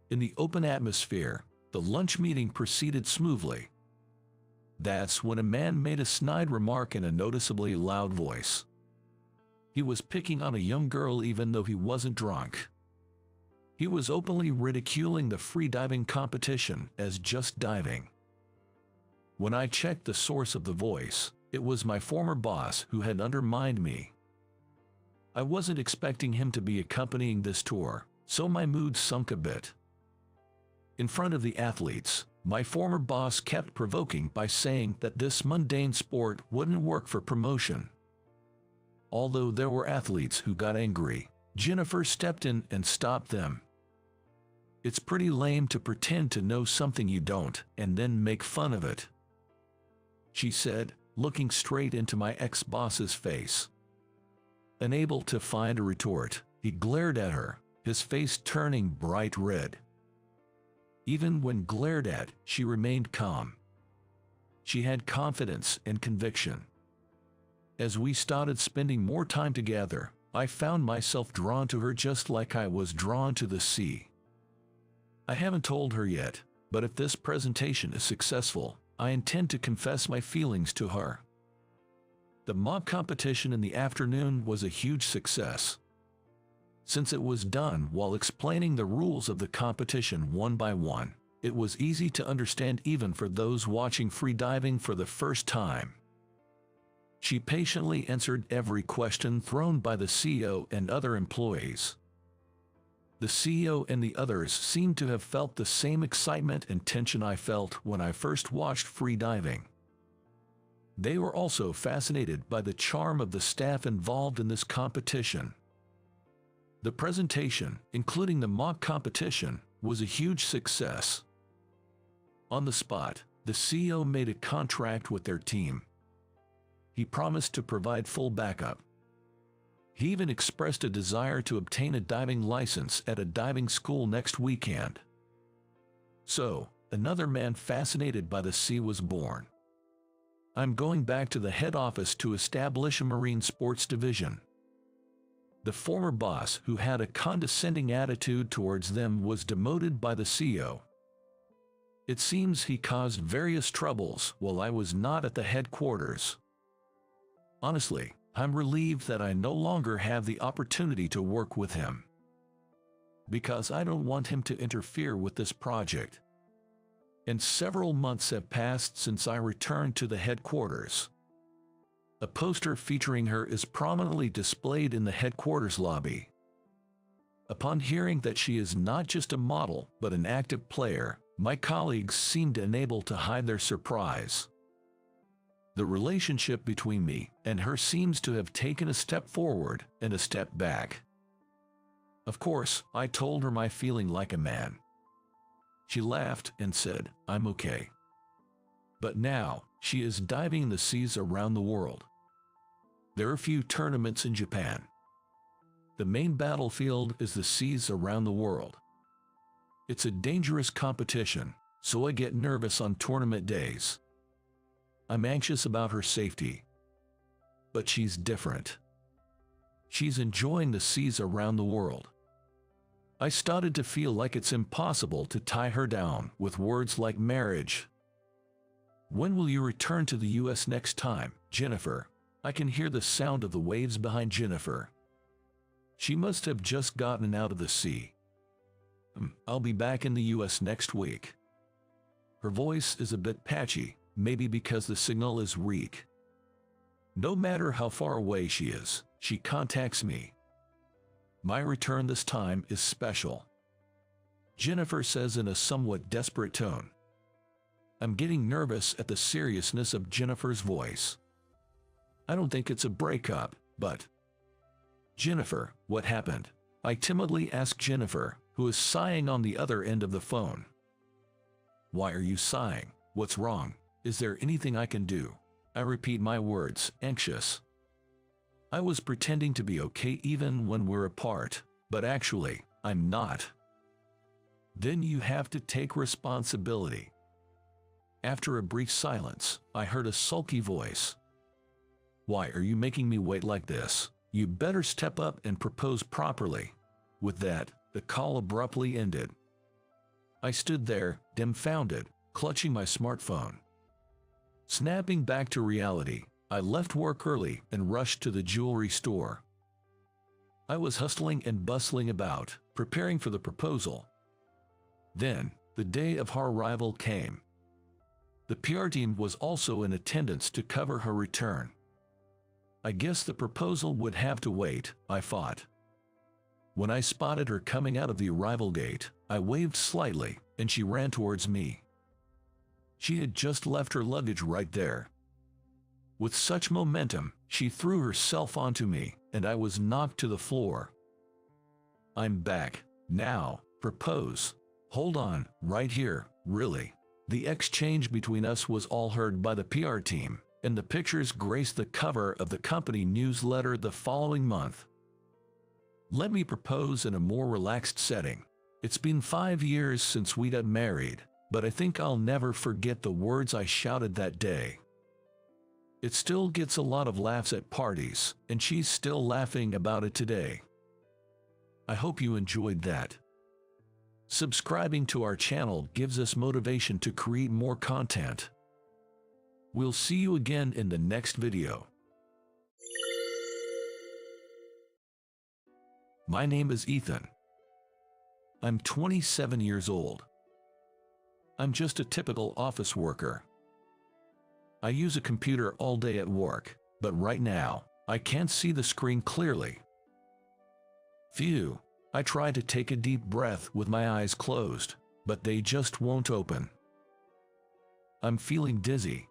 Speaker 1: In the open atmosphere, the lunch meeting proceeded smoothly. That's when a man made a snide remark in a noticeably loud voice. He was picking on a young girl even though he wasn't drunk. He was openly ridiculing the freediving competition as just diving. When I checked the source of the voice, it was my former boss who had undermined me. I wasn't expecting him to be accompanying this tour, so my mood sunk a bit. In front of the athletes, my former boss kept provoking by saying that this mundane sport wouldn't work for promotion. Although there were athletes who got angry, Jennifer stepped in and stopped them. It's pretty lame to pretend to know something you don't and then make fun of it, she said, looking straight into my ex-boss's face. Unable to find a retort, he glared at her, his face turning bright red. Even when glared at, she remained calm. She had confidence and conviction. As we started spending more time together, I found myself drawn to her just like I was drawn to the sea. I haven't told her yet, but if this presentation is successful, I intend to confess my feelings to her. The mock competition in the afternoon was a huge success. Since it was done while explaining the rules of the competition one by one, it was easy to understand even for those watching freediving for the first time. She patiently answered every question thrown by the CEO and other employees. The CEO and the others seemed to have felt the same excitement and tension I felt when I first watched freediving. They were also fascinated by the charm of the staff involved in this competition. The presentation, including the mock competition, was a huge success. On the spot, the CEO made a contract with their team. He promised to provide full backup. He even expressed a desire to obtain a diving license at a diving school next weekend. So, another man fascinated by the sea was born. I'm going back to the head office to establish a marine sports division. The former boss, who had a condescending attitude towards them, was demoted by the CEO. It seems he caused various troubles while I was not at the headquarters. Honestly, I'm relieved that I no longer have the opportunity to work with him, because I don't want him to interfere with this project. And several months have passed since I returned to the headquarters. A poster featuring her is prominently displayed in the headquarters lobby. Upon hearing that she is not just a model but an active player, my colleagues seemed unable to hide their surprise. The relationship between me and her seems to have taken a step forward and a step back. Of course, I told her my feeling like a man. She laughed and said, "I'm okay." But now, she is diving the seas around the world. There are few tournaments in Japan. The main battlefield is the seas around the world. It's a dangerous competition, so I get nervous on tournament days. I'm anxious about her safety. But she's different. She's enjoying the seas around the world. I started to feel like it's impossible to tie her down with words like marriage. "When will you return to the US next time, Jennifer?" I can hear the sound of the waves behind Jennifer. She must have just gotten out of the sea. "I'll be back in the US next week." Her voice is a bit patchy, maybe because the signal is weak. No matter how far away she is, she contacts me. My return this time is special, Jennifer says in a somewhat desperate tone. I'm getting nervous at the seriousness of Jennifer's voice. I don't think it's a breakup, but... Jennifer, what happened? I timidly ask Jennifer, who is sighing on the other end of the phone. Why are you sighing? What's wrong? Is there anything I can do? I repeat my words, anxious. I was pretending to be okay even when we're apart, but actually, I'm not. Then you have to take responsibility. After a brief silence, I heard a sulky voice. Why are you making me wait like this? You better step up and propose properly. With that, the call abruptly ended. I stood there, dumbfounded, clutching my smartphone. Snapping back to reality, I left work early and rushed to the jewelry store. I was hustling and bustling about, preparing for the proposal. Then, the day of her arrival came. The PR team was also in attendance to cover her return. I guess the proposal would have to wait, I thought. When I spotted her coming out of the arrival gate, I waved slightly, and she ran towards me. She had just left her luggage right there. With such momentum, she threw herself onto me, and I was knocked to the floor. I'm back. Now, propose. Hold on, right here, really. The exchange between us was all heard by the PR team, and the pictures graced the cover of the company newsletter the following month. Let me propose in a more relaxed setting. It's been 5 years since we got married, but I think I'll never forget the words I shouted that day. It still gets a lot of laughs at parties, and she's still laughing about it today. I hope you enjoyed that. Subscribing to our channel gives us motivation to create more content. We'll see you again in the next video. My name is Ethan. I'm 27 years old. I'm just a typical office worker. I use a computer all day at work, but right now, I can't see the screen clearly. Phew, I try to take a deep breath with my eyes closed, but they just won't open. I'm feeling dizzy.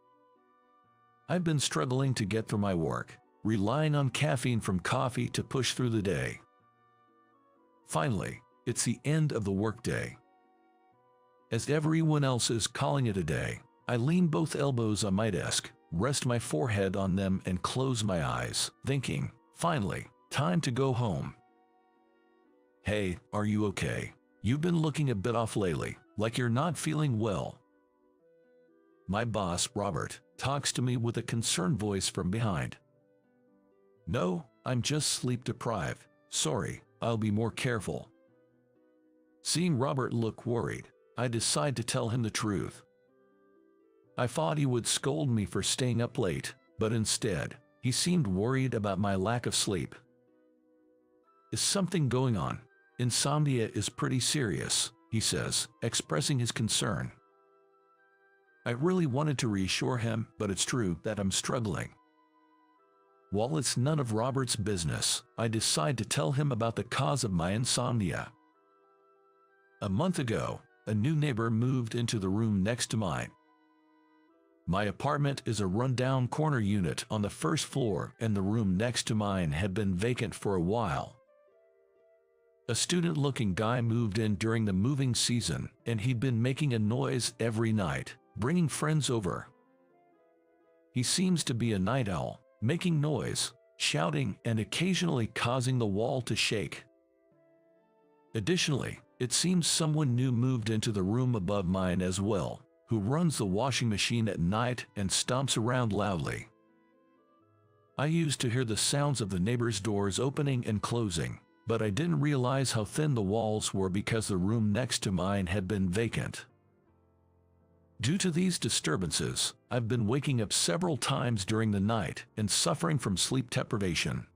Speaker 1: I've been struggling to get through my work, relying on caffeine from coffee to push through the day. Finally, it's the end of the workday. As everyone else is calling it a day, I lean both elbows on my desk, rest my forehead on them and close my eyes, thinking, finally, time to go home. Hey, are you okay? You've been looking a bit off lately, like you're not feeling well. My boss, Robert, talks to me with a concerned voice from behind. No, I'm just sleep deprived. Sorry, I'll be more careful. Seeing Robert look worried, I decide to tell him the truth. I thought he would scold me for staying up late, but instead, he seemed worried about my lack of sleep. Is something going on? Insomnia is pretty serious, he says, expressing his concern. I really wanted to reassure him, but it's true that I'm struggling. While it's none of Robert's business, I decide to tell him about the cause of my insomnia. A month ago, a new neighbor moved into the room next to mine. My apartment is a rundown corner unit on the first floor, and the room next to mine had been vacant for a while. A student-looking guy moved in during the moving season, and he'd been making a noise every night, bringing friends over. He seems to be a night owl, making noise, shouting, and occasionally causing the wall to shake. Additionally, it seems someone new moved into the room above mine as well, who runs the washing machine at night and stomps around loudly. I used to hear the sounds of the neighbors' doors opening and closing, but I didn't realize how thin the walls were because the room next to mine had been vacant. Due to these disturbances, I've been waking up several times during the night and suffering from sleep deprivation.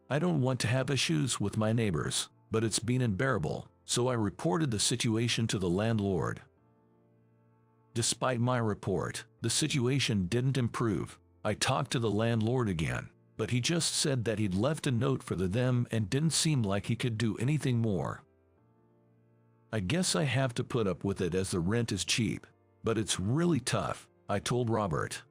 Speaker 1: I don't want to have issues with my neighbors, but it's been unbearable, so I reported the situation to the landlord. Despite my report, the situation didn't improve. I talked to the landlord again, but he just said that he'd left a note for them and didn't seem like he could do anything more. I guess I have to put up with it as the rent is cheap, but it's really tough, I told Robert.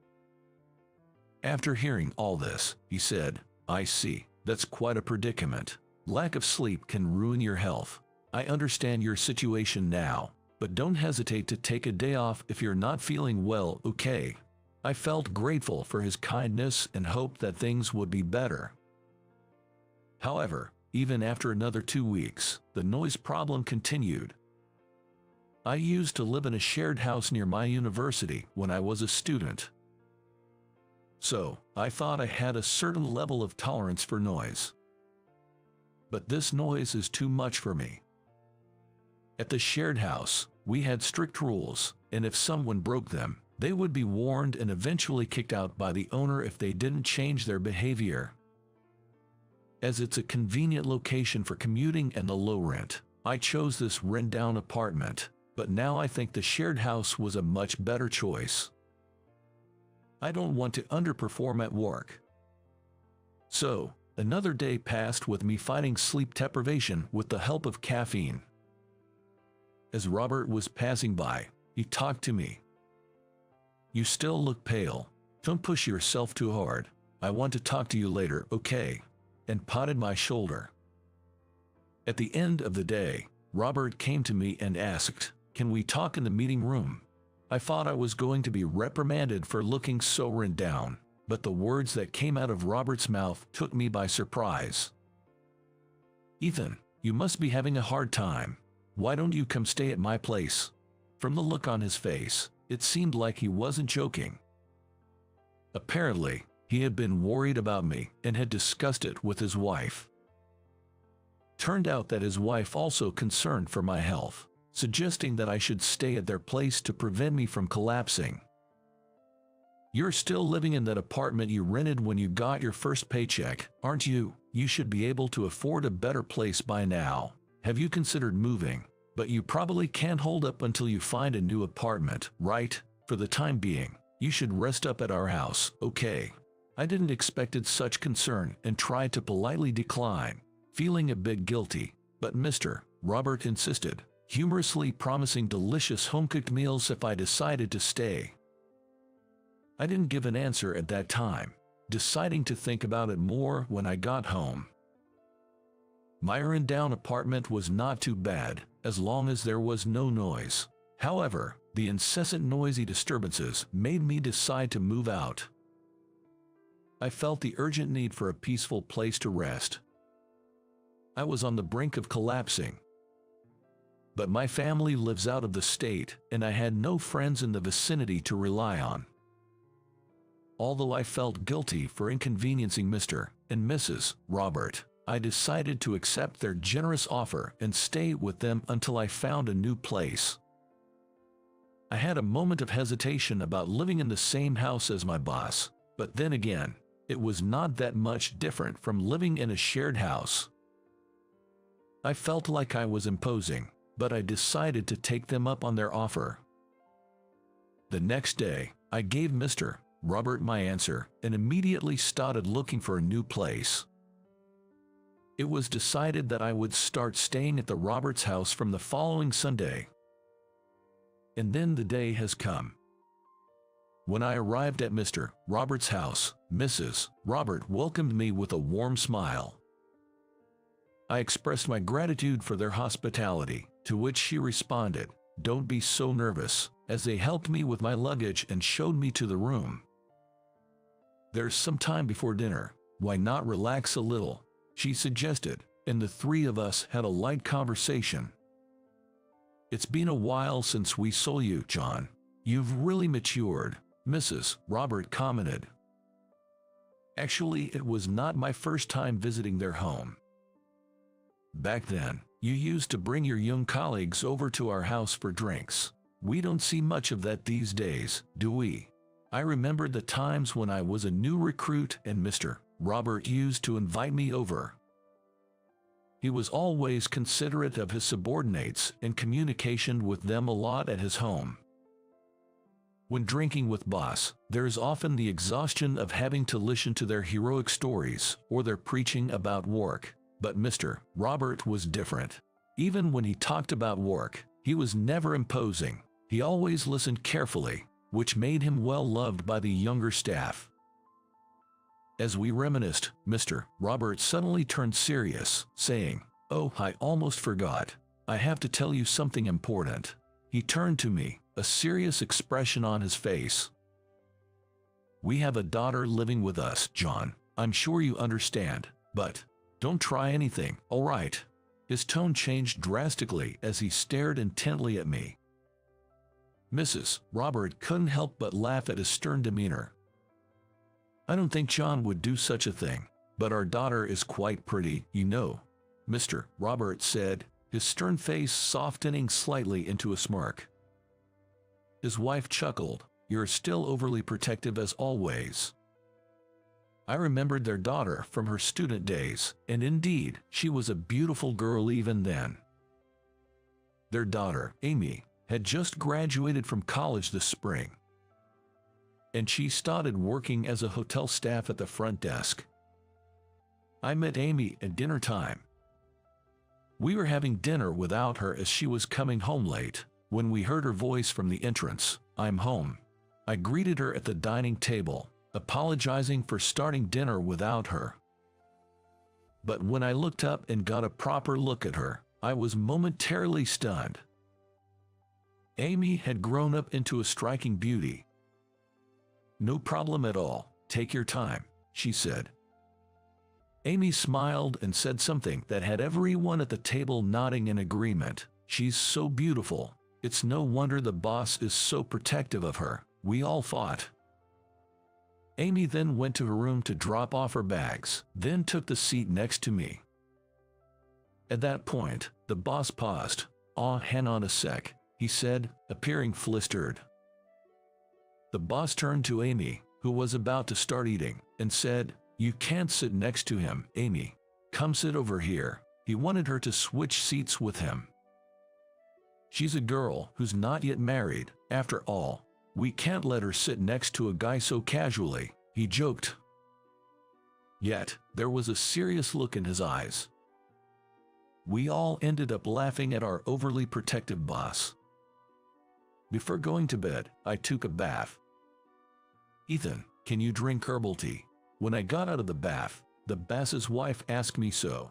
Speaker 1: After hearing all this, he said, I see, that's quite a predicament. Lack of sleep can ruin your health. I understand your situation now, but don't hesitate to take a day off if you're not feeling well, okay? I felt grateful for his kindness and hoped that things would be better. However, even after another 2 weeks, the noise problem continued. I used to live in a shared house near my university when I was a student. So, I thought I had a certain level of tolerance for noise. But this noise is too much for me. At the shared house, we had strict rules, and if someone broke them, they would be warned and eventually kicked out by the owner if they didn't change their behavior. As it's a convenient location for commuting and the low rent, I chose this rent-down apartment, but now I think the shared house was a much better choice. I don't want to underperform at work. So, another day passed with me fighting sleep deprivation with the help of caffeine. As Robert was passing by, he talked to me. "You still look pale. Don't push yourself too hard. I want to talk to you later, okay?" and patted my shoulder. At the end of the day, Robert came to me and asked, "Can we talk in the meeting room?" I thought I was going to be reprimanded for looking so run down, but the words that came out of Robert's mouth took me by surprise. "Ethan, you must be having a hard time. Why don't you come stay at my place?" From the look on his face, it seemed like he wasn't joking. Apparently, he had been worried about me and had discussed it with his wife. Turned out that his wife also concerned for my health, suggesting that I should stay at their place to prevent me from collapsing. "You're still living in that apartment you rented when you got your first paycheck, aren't you? You should be able to afford a better place by now. Have you considered moving? But you probably can't hold up until you find a new apartment, right? For the time being, you should rest up at our house, okay?" I didn't expect such concern and tried to politely decline, feeling a bit guilty, but Mr. Robert insisted, humorously promising delicious home-cooked meals if I decided to stay. I didn't give an answer at that time, deciding to think about it more when I got home. My run-down apartment was not too bad, as long as there was no noise. However, the incessant noisy disturbances made me decide to move out. I felt the urgent need for a peaceful place to rest. I was on the brink of collapsing. But my family lives out of the state, and I had no friends in the vicinity to rely on. Although I felt guilty for inconveniencing Mr. and Mrs. Robert, I decided to accept their generous offer and stay with them until I found a new place. I had a moment of hesitation about living in the same house as my boss, but then again, it was not that much different from living in a shared house. I felt like I was imposing, but I decided to take them up on their offer. The next day, I gave Mr. Robert my answer and immediately started looking for a new place. It was decided that I would start staying at the Roberts' house from the following Sunday. And then the day has come. When I arrived at Mr. Roberts' house, Mrs. Robert welcomed me with a warm smile. I expressed my gratitude for their hospitality, to which she responded, "Don't be so nervous," as they helped me with my luggage and showed me to the room. "There's some time before dinner, why not relax a little?" she suggested, and the three of us had a light conversation. "It's been a while since we saw you, John. You've really matured," Mrs. Robert commented. Actually, it was not my first time visiting their home. Back then, you used to bring your young colleagues over to our house for drinks. We don't see much of that these days, do we? I remembered the times when I was a new recruit and Mr. Robert used to invite me over. He was always considerate of his subordinates and communicated with them a lot at his home. When drinking with boss, there is often the exhaustion of having to listen to their heroic stories or their preaching about work, but Mr. Robert was different. Even when he talked about work, he was never imposing. He always listened carefully, which made him well loved by the younger staff. As we reminisced, Mr. Robert suddenly turned serious, saying, "Oh, I almost forgot. I have to tell you something important." He turned to me, a serious expression on his face. "We have a daughter living with us, John. I'm sure you understand, but don't try anything, all right?" His tone changed drastically as he stared intently at me. Mrs. Robert couldn't help but laugh at his stern demeanor. "I don't think John would do such a thing, but our daughter is quite pretty, you know," Mr. Robert said, his stern face softening slightly into a smirk. His wife chuckled. "You're still overly protective as always." I remembered their daughter from her student days, and indeed, she was a beautiful girl even then. Their daughter, Amy, had just graduated from college this spring, and she started working as a hotel staff at the front desk. I met Amy at dinner time. We were having dinner without her as she was coming home late, when we heard her voice from the entrance. "I'm home." I greeted her at the dining table, apologizing for starting dinner without her. But when I looked up and got a proper look at her, I was momentarily stunned. Amy had grown up into a striking beauty. "No problem at all, take your time," she said. Amy smiled and said something that had everyone at the table nodding in agreement. "She's so beautiful. It's no wonder the boss is so protective of her," we all thought. Amy then went to her room to drop off her bags, then took the seat next to me. At that point, the boss paused. Hang on a sec," he said, appearing flustered. The boss turned to Amy, who was about to start eating, and said, "You can't sit next to him, Amy. Come sit over here." He wanted her to switch seats with him. "She's a girl who's not yet married, after all. We can't let her sit next to a guy so casually," he joked. Yet, there was a serious look in his eyes. We all ended up laughing at our overly protective boss. Before going to bed, I took a bath. "Ethan, can you drink herbal tea?" When I got out of the bath, the boss's wife asked me so.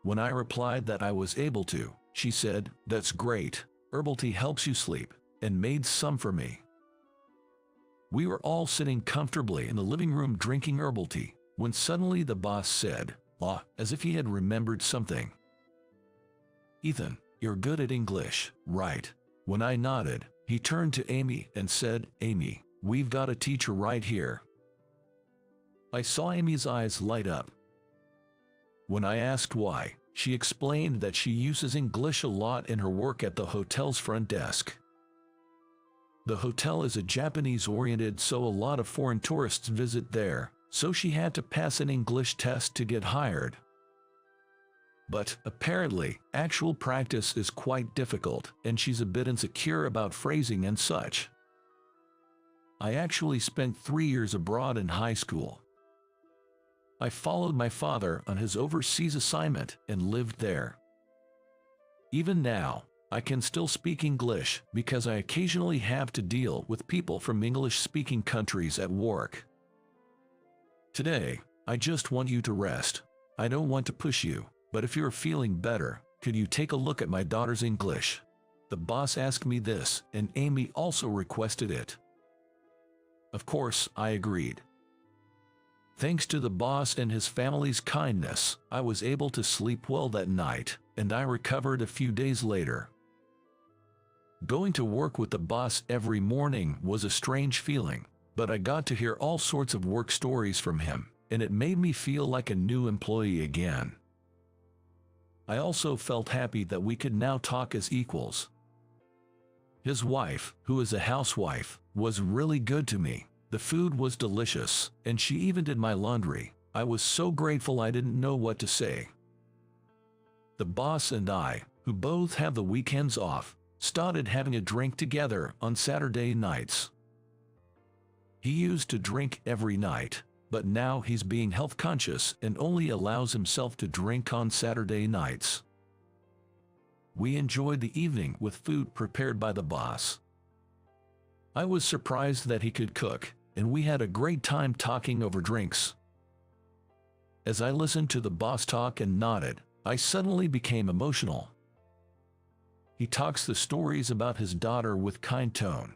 Speaker 1: When I replied that I was able to, she said, "That's great, herbal tea helps you sleep," and made some for me. We were all sitting comfortably in the living room drinking herbal tea, when suddenly the boss said, as if he had remembered something, "Ethan, you're good at English, right?" When I nodded, he turned to Amy and said, "Amy, we've got a teacher right here." I saw Amy's eyes light up. When I asked why, she explained that she uses English a lot in her work at the hotel's front desk. The hotel is a Japanese-oriented, so a lot of foreign tourists visit there, so she had to pass an English test to get hired. But, apparently, actual practice is quite difficult, and she's a bit insecure about phrasing and such. I actually spent 3 years abroad in high school. I followed my father on his overseas assignment and lived there. Even now, I can still speak English because I occasionally have to deal with people from English-speaking countries at work. Today, I just want you to rest. I don't want to push you, but if you're feeling better, could you take a look at my daughter's English? The boss asked me this, and Amy also requested it. Of course, I agreed. Thanks to the boss and his family's kindness, I was able to sleep well that night, and I recovered a few days later. Going to work with the boss every morning was a strange feeling, but I got to hear all sorts of work stories from him, and it made me feel like a new employee again. I also felt happy that we could now talk as equals. His wife, who is a housewife, was really good to me. The food was delicious, and she even did my laundry. I was so grateful I didn't know what to say. The boss and I, who both have the weekends off, started having a drink together on Saturday nights. He used to drink every night, but now he's being health conscious and only allows himself to drink on Saturday nights. We enjoyed the evening with food prepared by the boss. I was surprised that he could cook, and we had a great time talking over drinks. As I listened to the boss talk and nodded, I suddenly became emotional. He talks the stories about his daughter with kind tone,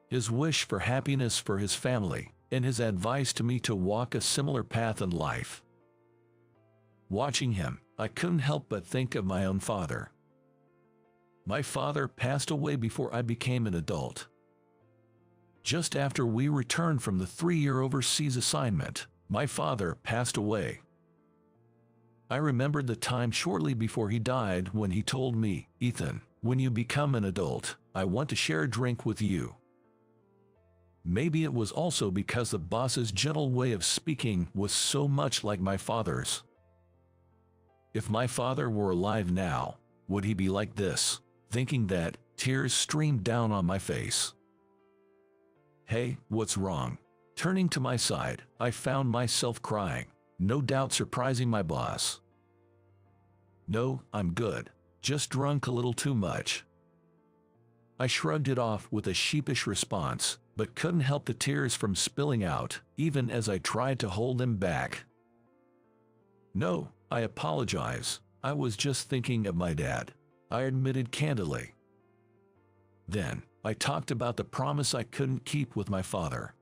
Speaker 1: his wish for happiness for his family, and his advice to me to walk a similar path in life. Watching him, I couldn't help but think of my own father. My father passed away before I became an adult. Just after we returned from the 3-year overseas assignment, my father passed away. I remembered the time shortly before he died when he told me, "Ethan, when you become an adult, I want to share a drink with you." Maybe it was also because the boss's gentle way of speaking was so much like my father's. If my father were alive now, would he be like this? Thinking that, tears streamed down on my face. "Hey, what's wrong?" Turning to my side, I found myself crying, no doubt surprising my boss. "No, I'm good. Just drunk a little too much." I shrugged it off with a sheepish response, but couldn't help the tears from spilling out, even as I tried to hold them back. "No, I apologize. I was just thinking of my dad," I admitted candidly. Then, I talked about the promise I couldn't keep with my father.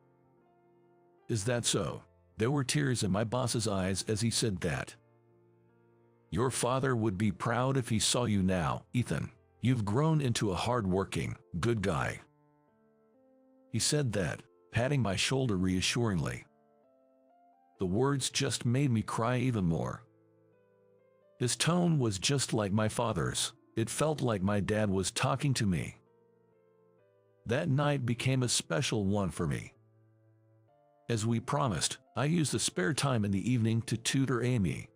Speaker 1: "Is that so?" There were tears in my boss's eyes as he said that. "Your father would be proud if he saw you now, Ethan. You've grown into a hard-working, good guy." He said that, patting my shoulder reassuringly. The words just made me cry even more. His tone was just like my father's. It felt like my dad was talking to me. That night became a special one for me. As we promised, I used the spare time in the evening to tutor Amy.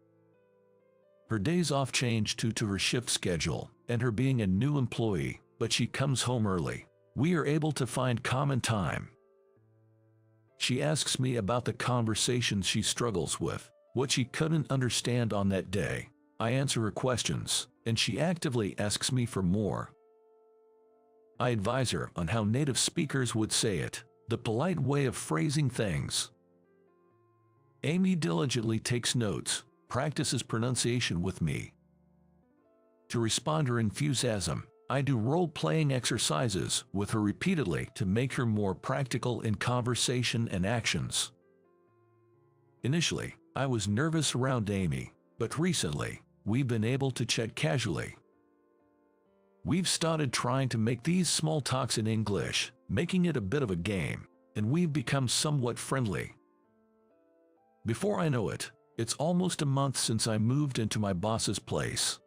Speaker 1: Her days off changed due to her shift schedule and her being a new employee, but she comes home early. We are able to find common time. She asks me about the conversations she struggles with, what she couldn't understand on that day. I answer her questions, and she actively asks me for more. I advise her on how native speakers would say it, the polite way of phrasing things. Amy diligently takes notes, practices pronunciation with me. To respond to her enthusiasm, I do role-playing exercises with her repeatedly to make her more practical in conversation and actions. Initially, I was nervous around Amy, but recently, we've been able to chat casually. We've started trying to make these small talks in English, making it a bit of a game, and we've become somewhat friendly. Before I know it, it's almost a month since I moved into my boss's place.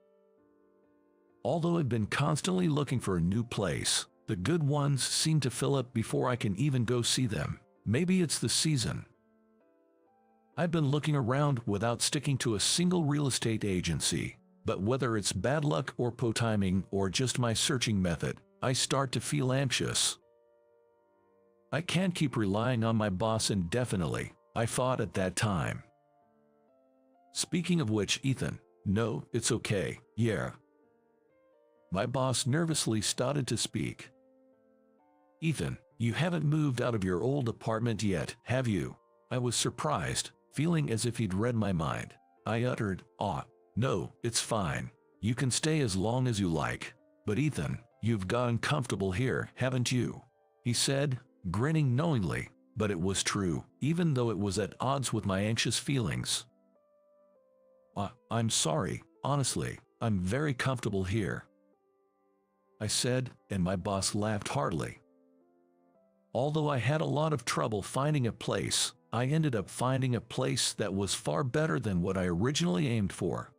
Speaker 1: Although I've been constantly looking for a new place, the good ones seem to fill up before I can even go see them. Maybe it's the season. I've been looking around without sticking to a single real estate agency, but whether it's bad luck or poor timing or just my searching method, I start to feel anxious. I can't keep relying on my boss indefinitely, I thought at that time. Speaking of which, Ethan, no, it's okay, yeah. My boss nervously started to speak. "Ethan, you haven't moved out of your old apartment yet, have you?" I was surprised, feeling as if he'd read my mind. I uttered, "No, it's fine. You can stay as long as you like. But Ethan, you've gotten comfortable here, haven't you?" he said, grinning knowingly, but it was true, even though it was at odds with my anxious feelings. I'm sorry, honestly, I'm very comfortable here," I said, and my boss laughed heartily. Although I had a lot of trouble finding a place, I ended up finding a place that was far better than what I originally aimed for.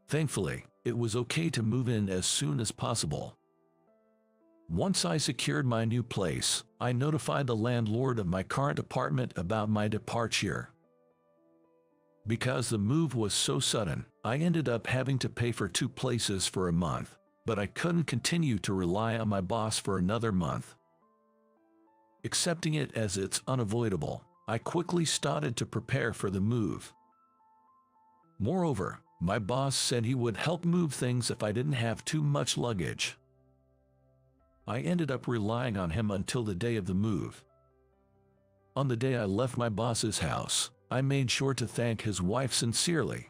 Speaker 1: Thankfully, it was okay to move in as soon as possible. Once I secured my new place, I notified the landlord of my current apartment about my departure. Because the move was so sudden, I ended up having to pay for 2 places for a month, but I couldn't continue to rely on my boss for another month. Accepting it as it's unavoidable, I quickly started to prepare for the move. Moreover, my boss said he would help move things if I didn't have too much luggage. I ended up relying on him until the day of the move. On the day I left my boss's house, I made sure to thank his wife sincerely.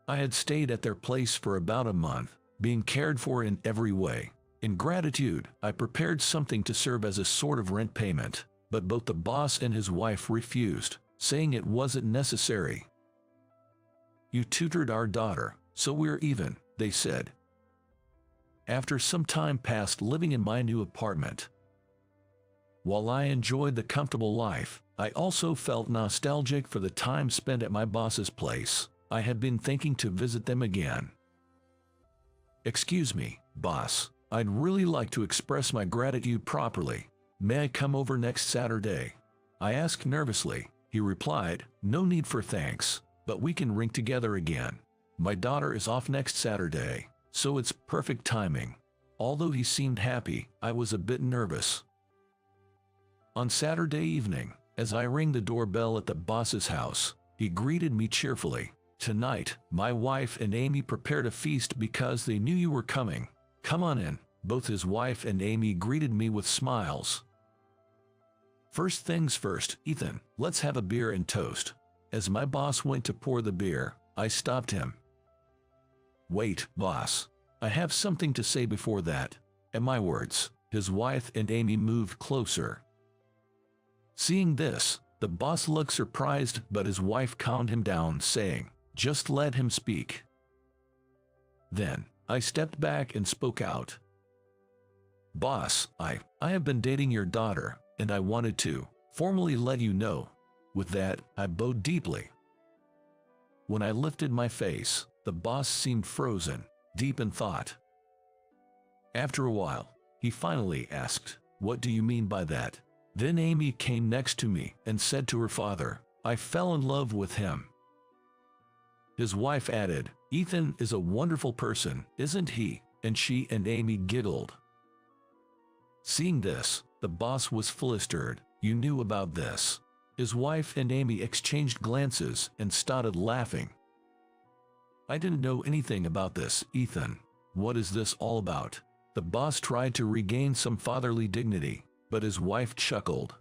Speaker 1: I had stayed at their place for about a month, being cared for in every way. In gratitude, I prepared something to serve as a sort of rent payment, but both the boss and his wife refused, saying it wasn't necessary. "You tutored our daughter, so we're even," they said. After some time passed living in my new apartment, while I enjoyed the comfortable life, I also felt nostalgic for the time spent at my boss's place. I had been thinking to visit them again. "Excuse me, boss. I'd really like to express my gratitude properly. May I come over next Saturday?" I asked nervously. He replied, "No need for thanks, but we can rink together again. My daughter is off next Saturday, so it's perfect timing." Although he seemed happy, I was a bit nervous. On Saturday evening, as I rang the doorbell at the boss's house, he greeted me cheerfully. "Tonight, my wife and Amy prepared a feast because they knew you were coming. Come on in." Both his wife and Amy greeted me with smiles. "First things first, Ethan, let's have a beer and toast." As my boss went to pour the beer, I stopped him. "Wait, boss. I have something to say before that." At my words, his wife and Amy moved closer. Seeing this, the boss looked surprised, but his wife calmed him down, saying, "Just let him speak." Then, I stepped back and spoke out. "Boss, I have been dating your daughter, and I wanted to formally let you know." With that, I bowed deeply. When I lifted my face, the boss seemed frozen, deep in thought. After a while, he finally asked, "What do you mean by that?" Then Amy came next to me and said to her father, "I fell in love with him." His wife added, "Ethan is a wonderful person, isn't he?" And she and Amy giggled. Seeing this, the boss was flustered. "You knew about this?" His wife and Amy exchanged glances and started laughing. "I didn't know anything about this, Ethan. What is this all about?" The boss tried to regain some fatherly dignity, but his wife chuckled.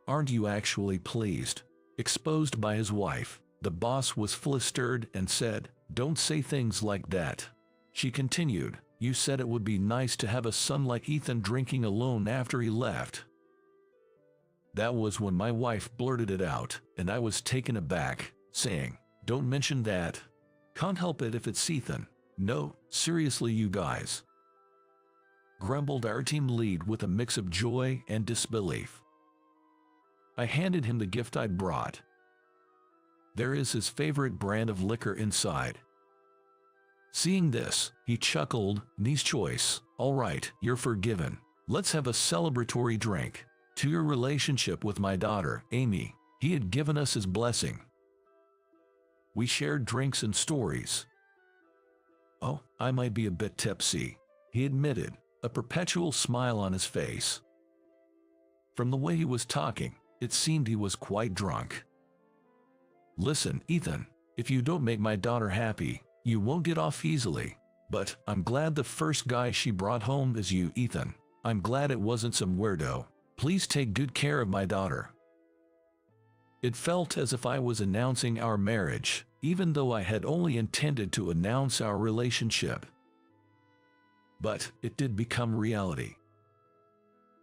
Speaker 1: "Aren't you actually pleased?" Exposed by his wife, the boss was flustered and said, "Don't say things like that." She continued, "You said it would be nice to have a son like Ethan drinking alone after he left." That was when my wife blurted it out, and I was taken aback, saying, "Don't mention that. Can't help it if it's Ethan." "No, seriously you guys," grumbled our team lead with a mix of joy and disbelief. I handed him the gift I'd brought. There is his favorite brand of liquor inside. Seeing this, he chuckled, "Nice choice. All right, you're forgiven. Let's have a celebratory drink to your relationship with my daughter, Amy." He had given us his blessing. We shared drinks and stories. "Oh, I might be a bit tipsy," he admitted, a perpetual smile on his face. From the way he was talking, it seemed he was quite drunk. "Listen, Ethan, if you don't make my daughter happy, you won't get off easily. But I'm glad the first guy she brought home is you, Ethan. I'm glad it wasn't some weirdo. Please take good care of my daughter." It felt as if I was announcing our marriage, even though I had only intended to announce our relationship. But it did become reality.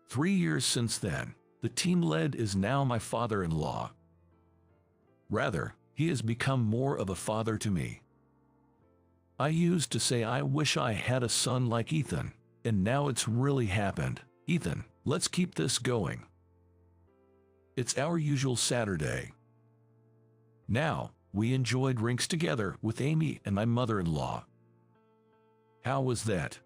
Speaker 1: 3 years since then, the team lead is now my father-in-law. Rather, he has become more of a father to me. I used to say I wish I had a son like Ethan, and now it's really happened. "Ethan, let's keep this going." It's our usual Saturday. Now, we enjoyed drinks together with Amy and my mother-in-law. How was that?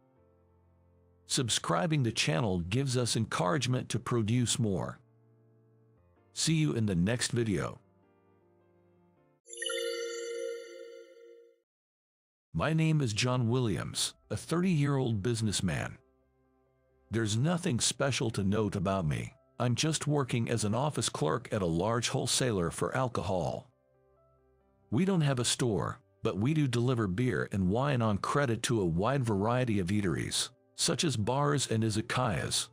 Speaker 1: Subscribing the channel gives us encouragement to produce more. See you in the next video. My name is John Williams, a 30-year-old businessman. There's nothing special to note about me. I'm just working as an office clerk at a large wholesaler for alcohol. We don't have a store, but we do deliver beer and wine on credit to a wide variety of eateries, such as bars and izakayas.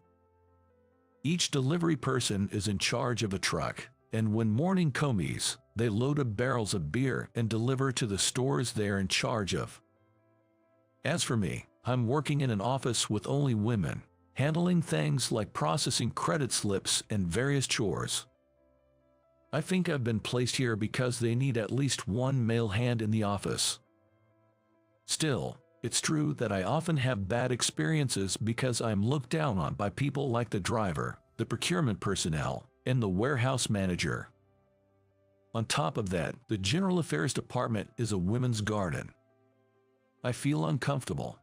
Speaker 1: Each delivery person is in charge of a truck. and when morning comes, they load up barrels of beer and deliver to the stores they're in charge of. As for me, I'm working in an office with only women, handling things like processing credit slips and various chores. I think I've been placed here because they need at least one male hand in the office. Still, it's true that I often have bad experiences because I'm looked down on by people like the driver, the procurement personnel, and the warehouse manager. On top of that, the general affairs department is a women's garden. I feel uncomfortable.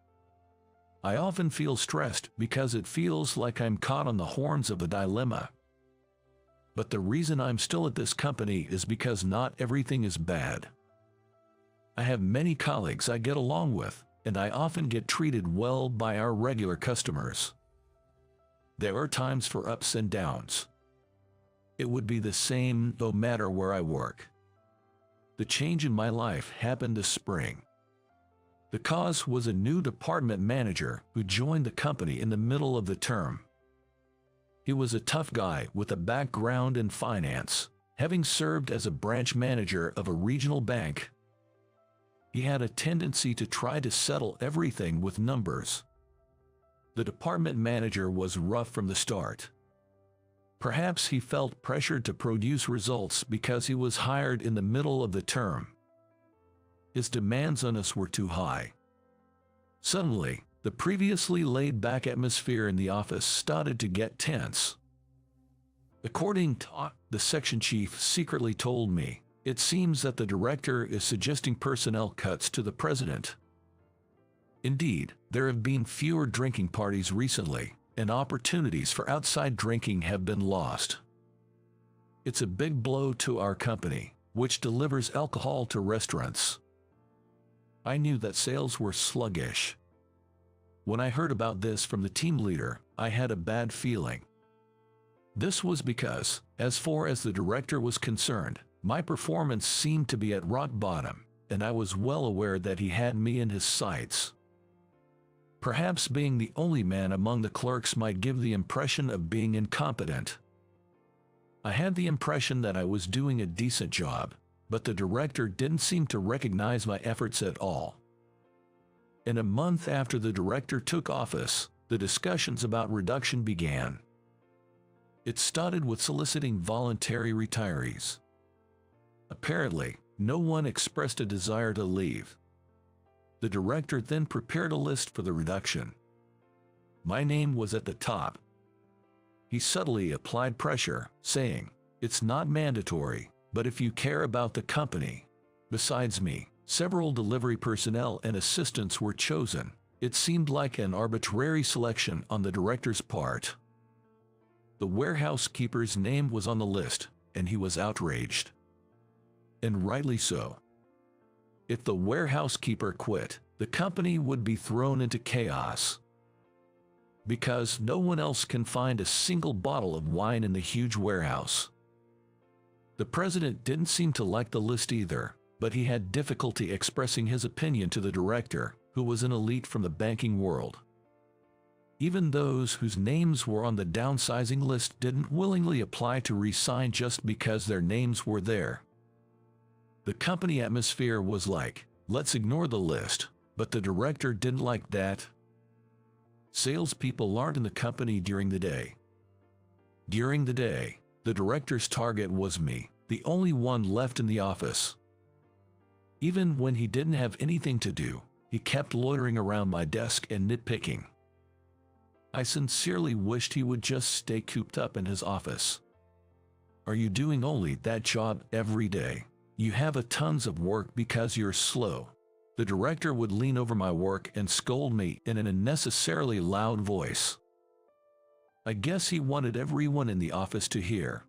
Speaker 1: I often feel stressed because it feels like I'm caught on the horns of a dilemma. But the reason I'm still at this company is because not everything is bad. I have many colleagues I get along with, and I often get treated well by our regular customers. There are times for ups and downs. It would be the same no matter where I work. The change in my life happened this spring. The cause was a new department manager who joined the company in the middle of the term. He was a tough guy with a background in finance, having served as a branch manager of a regional bank. He had a tendency to try to settle everything with numbers. The department manager was rough from the start. Perhaps he felt pressured to produce results because he was hired in the middle of the term. His demands on us were too high. Suddenly, the previously laid-back atmosphere in the office started to get tense. According to the section chief secretly told me, it seems that the director is suggesting personnel cuts to the president. Indeed, there have been fewer drinking parties recently, and opportunities for outside drinking have been lost. It's a big blow to our company, which delivers alcohol to restaurants. I knew that sales were sluggish. When I heard about this from the team leader, I had a bad feeling. This was because, as far as the director was concerned, my performance seemed to be at rock bottom, and I was well aware that he had me in his sights. Perhaps being the only man among the clerks might give the impression of being incompetent. I had the impression that I was doing a decent job, but the director didn't seem to recognize my efforts at all. In a month after the director took office, the discussions about reduction began. It started with soliciting voluntary retirees. Apparently, no one expressed a desire to leave. The director then prepared a list for the reduction. My name was at the top. He subtly applied pressure, saying, "It's not mandatory, but if you care about the company." Besides me, several delivery personnel and assistants were chosen. It seemed like an arbitrary selection on the director's part. The warehouse keeper's name was on the list, and he was outraged. And rightly so. If the warehouse keeper quit, the company would be thrown into chaos. Because no one else can find a single bottle of wine in the huge warehouse. The president didn't seem to like the list either, but he had difficulty expressing his opinion to the director, who was an elite from the banking world. Even those whose names were on the downsizing list didn't willingly apply to resign just because their names were there. The company atmosphere was like, let's ignore the list, but the director didn't like that. Salespeople aren't in the company during the day. During the day, the director's target was me, the only one left in the office. Even when he didn't have anything to do, he kept loitering around my desk and nitpicking. I sincerely wished he would just stay cooped up in his office. Are you doing only that job every day? You have a tons of work because you're slow. The director would lean over my work and scold me in an unnecessarily loud voice. I guess he wanted everyone in the office to hear.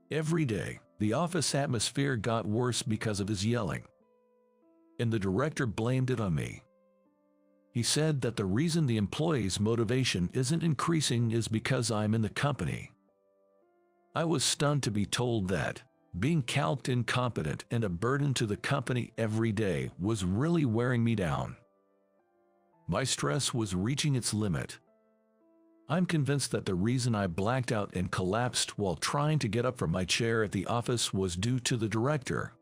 Speaker 1: Every day, the office atmosphere got worse because of his yelling. And the director blamed it on me. He said that the reason the employees' motivation isn't increasing is because I'm in the company. I was stunned to be told that being called incompetent and a burden to the company every day was really wearing me down. My stress was reaching its limit. I'm convinced that the reason I blacked out and collapsed while trying to get up from my chair at the office was due to the director.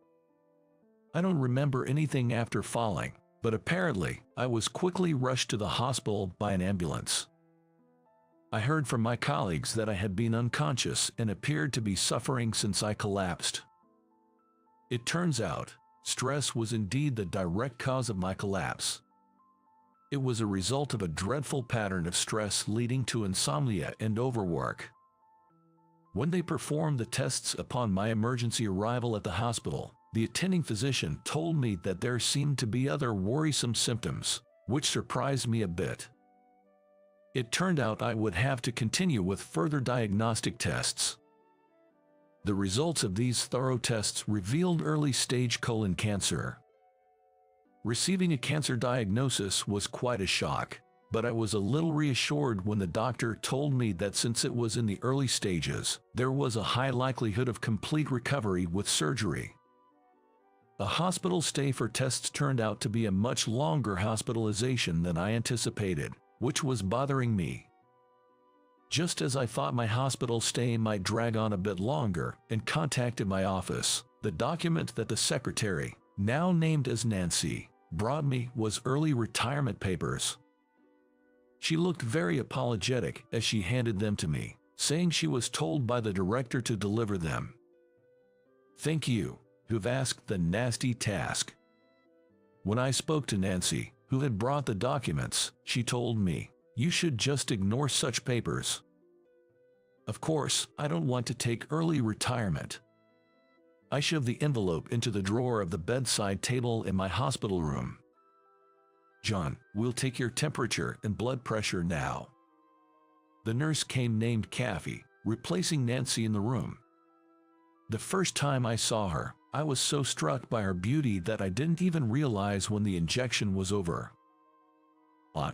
Speaker 1: I don't remember anything after falling, but apparently I was quickly rushed to the hospital by an ambulance. I heard from my colleagues that I had been unconscious and appeared to be suffering since I collapsed. It turns out, stress was indeed the direct cause of my collapse. It was a result of a dreadful pattern of stress leading to insomnia and overwork. When they performed the tests upon my emergency arrival at the hospital, the attending physician told me that there seemed to be other worrisome symptoms, which surprised me a bit. It turned out I would have to continue with further diagnostic tests. The results of these thorough tests revealed early-stage colon cancer. Receiving a cancer diagnosis was quite a shock, but I was a little reassured when the doctor told me that since it was in the early stages, there was a high likelihood of complete recovery with surgery. A hospital stay for tests turned out to be a much longer hospitalization than I anticipated, which was bothering me. Just as I thought my hospital stay might drag on a bit longer and contacted my office, the document that the secretary, now named as Nancy, brought me was early retirement papers. She looked very apologetic as she handed them to me, saying she was told by the director to deliver them. "Thank you, who've asked the nasty task." When I spoke to Nancy, who had brought the documents, she told me, "You should just ignore such papers." Of course, I don't want to take early retirement. I shoved the envelope into the drawer of the bedside table in my hospital room. "John, we'll take your temperature and blood pressure now." The nurse came named Kathy, replacing Nancy in the room. The first time I saw her, I was so struck by her beauty that I didn't even realize when the injection was over.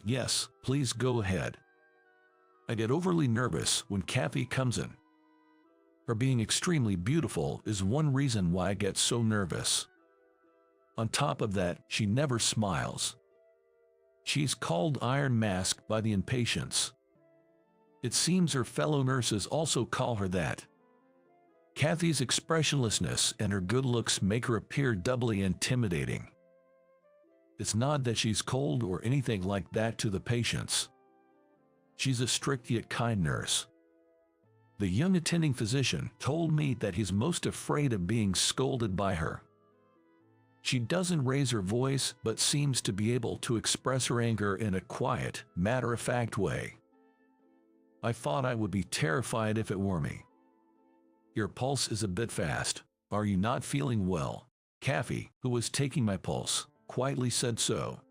Speaker 1: Yes, please go ahead." I get overly nervous when Kathy comes in. Her being extremely beautiful is one reason why I get so nervous. On top of that, she never smiles. She's called Iron Mask by the inpatients. It seems her fellow nurses also call her that. Kathy's expressionlessness and her good looks make her appear doubly intimidating. It's not that she's cold or anything like that to the patients. She's a strict yet kind nurse. The young attending physician told me that he's most afraid of being scolded by her. She doesn't raise her voice but seems to be able to express her anger in a quiet, matter-of-fact way. I thought I would be terrified if it were me. "Your pulse is a bit fast. Are you not feeling well?" Kathy, who was taking my pulse, quietly said so.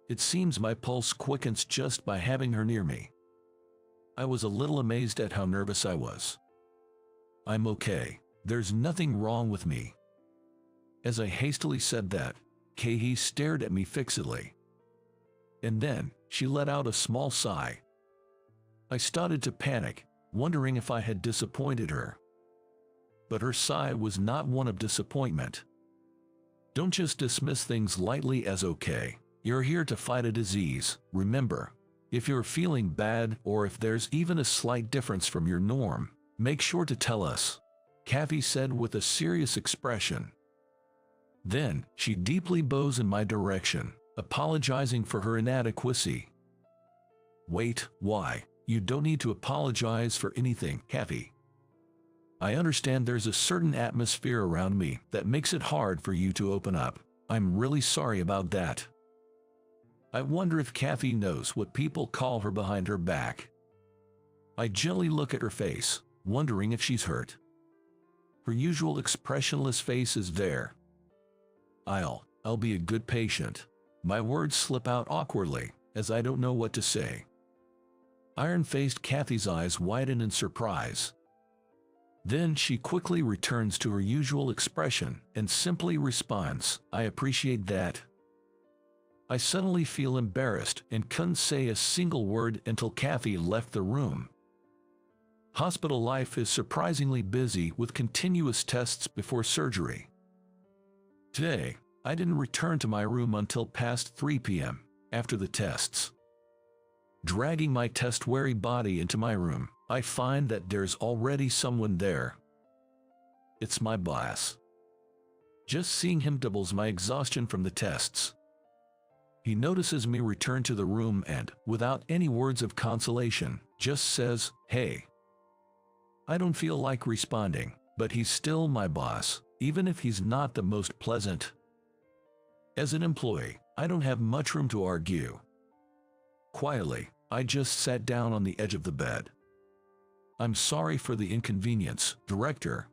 Speaker 1: It seems my pulse quickens just by having her near me. I was a little amazed at how nervous I was. "I'm okay. There's nothing wrong with me." As I hastily said that, Katie stared at me fixedly. And then, she let out a small sigh. I started to panic, wondering if I had disappointed her. But her sigh was not one of disappointment. "Don't just dismiss things lightly as okay. You're here to fight a disease, remember. If you're feeling bad or if there's even a slight difference from your norm, make sure to tell us," Kathy said with a serious expression. Then, she deeply bows in my direction, apologizing for her inadequacy. "Wait, why? You don't need to apologize for anything, Kathy. I understand there's a certain atmosphere around me that makes it hard for you to open up. I'm really sorry about that." I wonder if Kathy knows what people call her behind her back. I gently look at her face, wondering if she's hurt. Her usual expressionless face is there. I'll be a good patient." My words slip out awkwardly, as I don't know what to say. Iron-faced Kathy's eyes widen in surprise. Then she quickly returns to her usual expression and simply responds, "I appreciate that." I suddenly feel embarrassed and couldn't say a single word until Kathy left the room. Hospital life is surprisingly busy with continuous tests before surgery. Today, I didn't return to my room until past 3 p.m. after the tests. Dragging my test-weary body into my room, I find that there's already someone there. It's my boss. Just seeing him doubles my exhaustion from the tests. He notices me return to the room and, without any words of consolation, just says, "Hey." I don't feel like responding, but he's still my boss, even if he's not the most pleasant. As an employee, I don't have much room to argue. Quietly, I just sat down on the edge of the bed. "I'm sorry for the inconvenience, Director."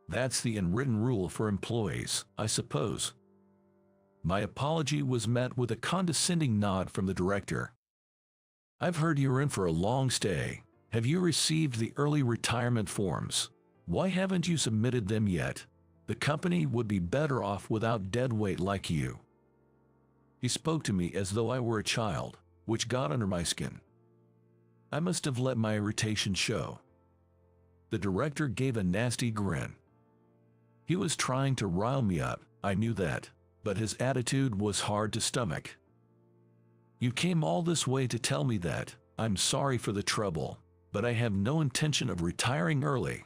Speaker 1: That's the unwritten rule for employees, I suppose. My apology was met with a condescending nod from the director. "I've heard you're in for a long stay. Have you received the early retirement forms? Why haven't you submitted them yet? The company would be better off without deadweight like you." He spoke to me as though I were a child, which got under my skin. I must have let my irritation show. The director gave a nasty grin. He was trying to rile me up, I knew that, but his attitude was hard to stomach. "You came all this way to tell me that. I'm sorry for the trouble, but I have no intention of retiring early."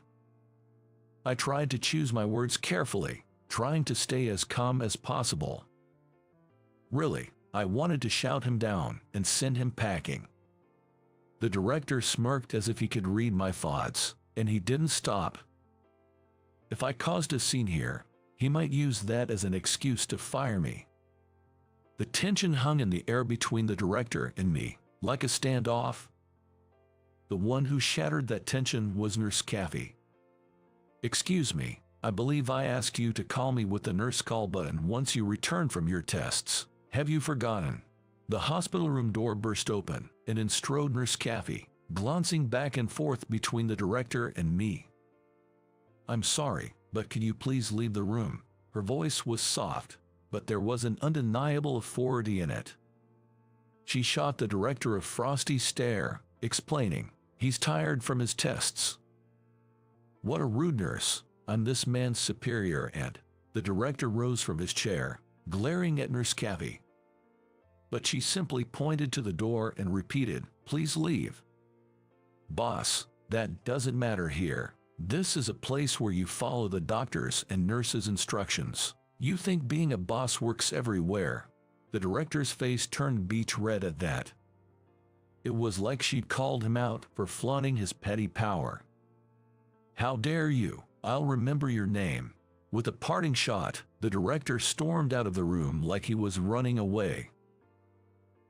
Speaker 1: I tried to choose my words carefully, trying to stay as calm as possible. Really, I wanted to shout him down and send him packing. The director smirked as if he could read my thoughts, and he didn't stop. If I caused a scene here, he might use that as an excuse to fire me. The tension hung in the air between the director and me, like a standoff. The one who shattered that tension was Nurse Kathy. "Excuse me, I believe I asked you to call me with the nurse call button once you return from your tests. Have you forgotten?" The hospital room door burst open, and in strode Nurse Kathy, glancing back and forth between the director and me. "I'm sorry, but could you please leave the room?" Her voice was soft, but there was an undeniable authority in it. She shot the director a frosty stare, explaining, "He's tired from his tests." What a rude nurse. I'm this man's superior, and the director rose from his chair, glaring at Nurse Kathy. But she simply pointed to the door and repeated, "Please leave." "Boss, that doesn't matter here. This is a place where you follow the doctor's and nurse's instructions. You think being a boss works everywhere." The director's face turned beech red at that. It was like she'd called him out for flaunting his petty power. "How dare you? I'll remember your name." With a parting shot, the director stormed out of the room like he was running away.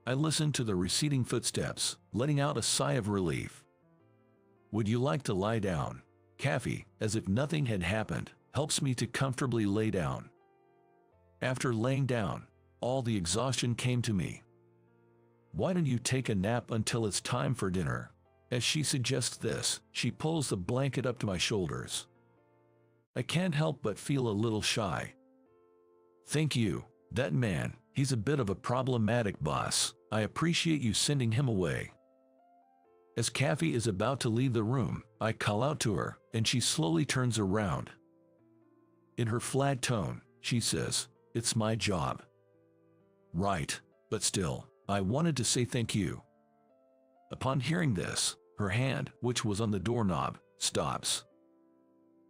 Speaker 1: I listened to the receding footsteps, letting out a sigh of relief. "Would you like to lie down?" Kathy, as if nothing had happened, helps me to comfortably lay down. After laying down, all the exhaustion came to me. "Why don't you take a nap until it's time for dinner?" As she suggests this, she pulls the blanket up to my shoulders. I can't help but feel a little shy. "Thank you. That man, he's a bit of a problematic boss. I appreciate you sending him away." As Kathy is about to leave the room, I call out to her, and she slowly turns around. In her flat tone, she says, "It's my job." Right, but still, I wanted to say thank you. Upon hearing this, her hand, which was on the doorknob, stops.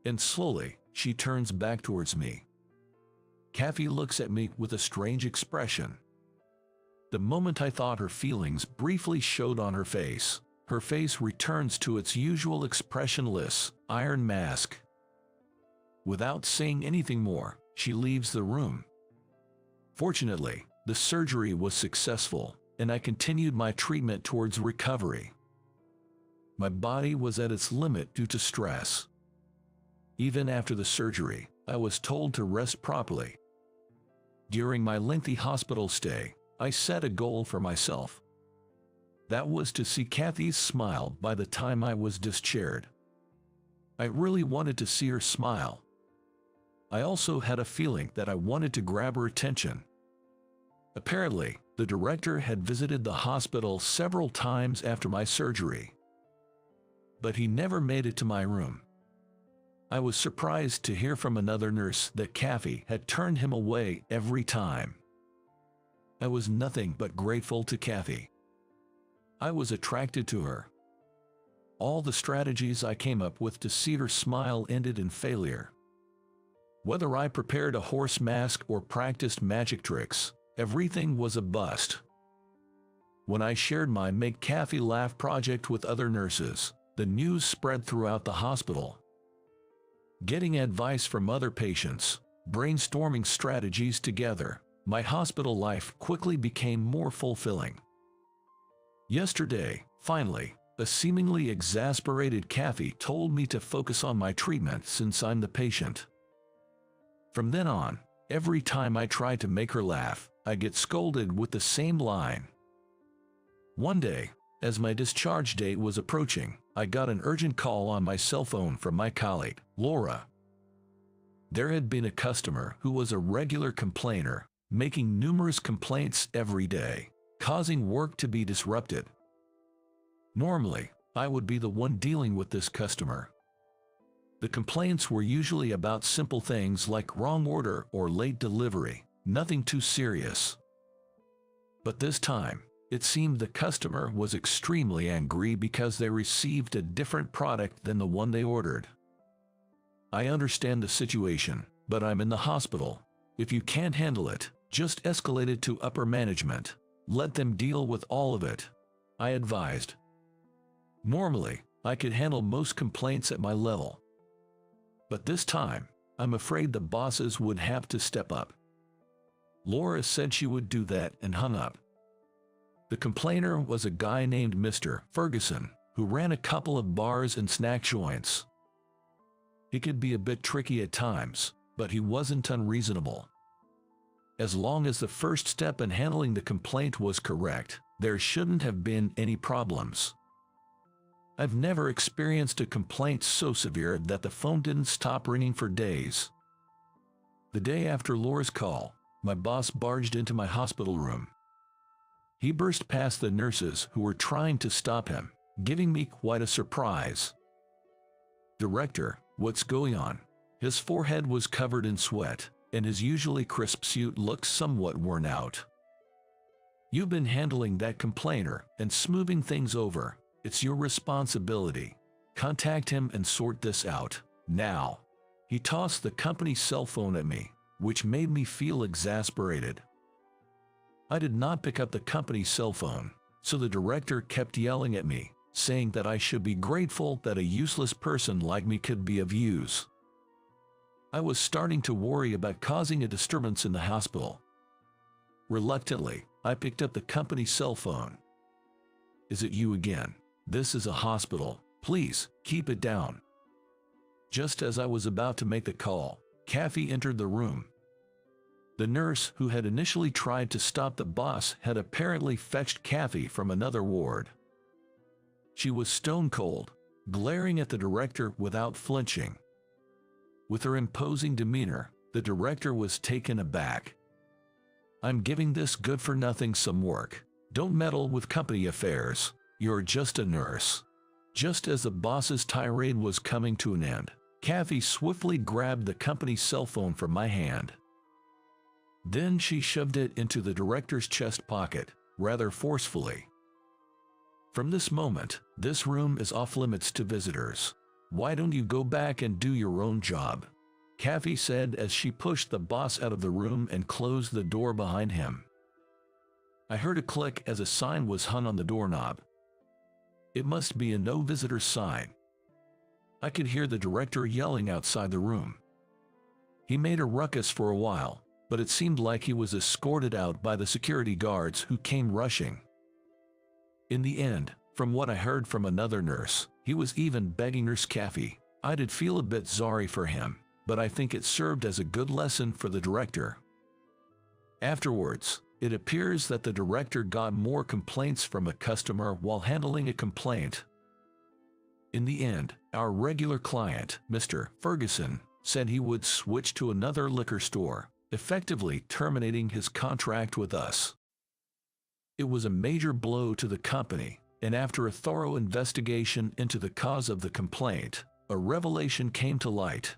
Speaker 1: And slowly, she turns back towards me. Kathy looks at me with a strange expression. The moment I thought her feelings briefly showed on her face returns to its usual expressionless, iron mask. Without saying anything more, she leaves the room. Fortunately, the surgery was successful, and I continued my treatment towards recovery. My body was at its limit due to stress. Even after the surgery, I was told to rest properly. During my lengthy hospital stay, I set a goal for myself. That was to see Kathy's smile by the time I was discharged. I really wanted to see her smile. I also had a feeling that I wanted to grab her attention. Apparently, the director had visited the hospital several times after my surgery. But he never made it to my room. I was surprised to hear from another nurse that Kathy had turned him away every time. I was nothing but grateful to Kathy. I was attracted to her. All the strategies I came up with to see her smile ended in failure. Whether I prepared a horse mask or practiced magic tricks, everything was a bust. When I shared my Make Kathy Laugh project with other nurses, the news spread throughout the hospital. Getting advice from other patients, brainstorming strategies together, my hospital life quickly became more fulfilling. Yesterday, finally, a seemingly exasperated Kathy told me to focus on my treatment since I'm the patient. From then on, every time I try to make her laugh, I get scolded with the same line. One day, as my discharge date was approaching, I got an urgent call on my cell phone from my colleague, Laura. There had been a customer who was a regular complainer, making numerous complaints every day, causing work to be disrupted. Normally, I would be the one dealing with this customer. The complaints were usually about simple things like wrong order or late delivery, nothing too serious. But this time, it seemed the customer was extremely angry because they received a different product than the one they ordered. I understand the situation, but I'm in the hospital. If you can't handle it, just escalate it to upper management. Let them deal with all of it, I advised. Normally, I could handle most complaints at my level. But this time, I'm afraid the bosses would have to step up. Laura said she would do that and hung up. The complainer was a guy named Mr. Ferguson, who ran a couple of bars and snack joints. He could be a bit tricky at times, but he wasn't unreasonable. As long as the first step in handling the complaint was correct, there shouldn't have been any problems. I've never experienced a complaint so severe that the phone didn't stop ringing for days. The day after Laura's call, my boss barged into my hospital room. He burst past the nurses who were trying to stop him, giving me quite a surprise. "Director, what's going on?" His forehead was covered in sweat, and his usually crisp suit looked somewhat worn out. "You've been handling that complainer and smoothing things over. It's your responsibility. Contact him and sort this out, now." He tossed the company cell phone at me, which made me feel exasperated. I did not pick up the company cell phone, so the director kept yelling at me, saying that I should be grateful that a useless person like me could be of use. I was starting to worry about causing a disturbance in the hospital. Reluctantly, I picked up the company cell phone. "Is it you again? This is a hospital. Please, keep it down." Just as I was about to make the call, Kathy entered the room. The nurse who had initially tried to stop the boss had apparently fetched Kathy from another ward. She was stone cold, glaring at the director without flinching. With her imposing demeanor, the director was taken aback. "I'm giving this good-for-nothing some work. Don't meddle with company affairs. You're just a nurse." Just as the boss's tirade was coming to an end, Kathy swiftly grabbed the company cell phone from my hand. Then she shoved it into the director's chest pocket, rather forcefully. "From this moment, this room is off-limits to visitors. Why don't you go back and do your own job?" Kathy said as she pushed the boss out of the room and closed the door behind him. I heard a click as a sign was hung on the doorknob. It must be a no-visitor sign. I could hear the director yelling outside the room. He made a ruckus for a while, but it seemed like he was escorted out by the security guards who came rushing. In the end, from what I heard from another nurse, he was even begging Nurse Kathy. I did feel a bit sorry for him, but I think it served as a good lesson for the director. Afterwards, it appears that the director got more complaints from a customer while handling a complaint. In the end, our regular client, Mr. Ferguson, said he would switch to another liquor store, effectively terminating his contract with us. It was a major blow to the company, and after a thorough investigation into the cause of the complaint, a revelation came to light.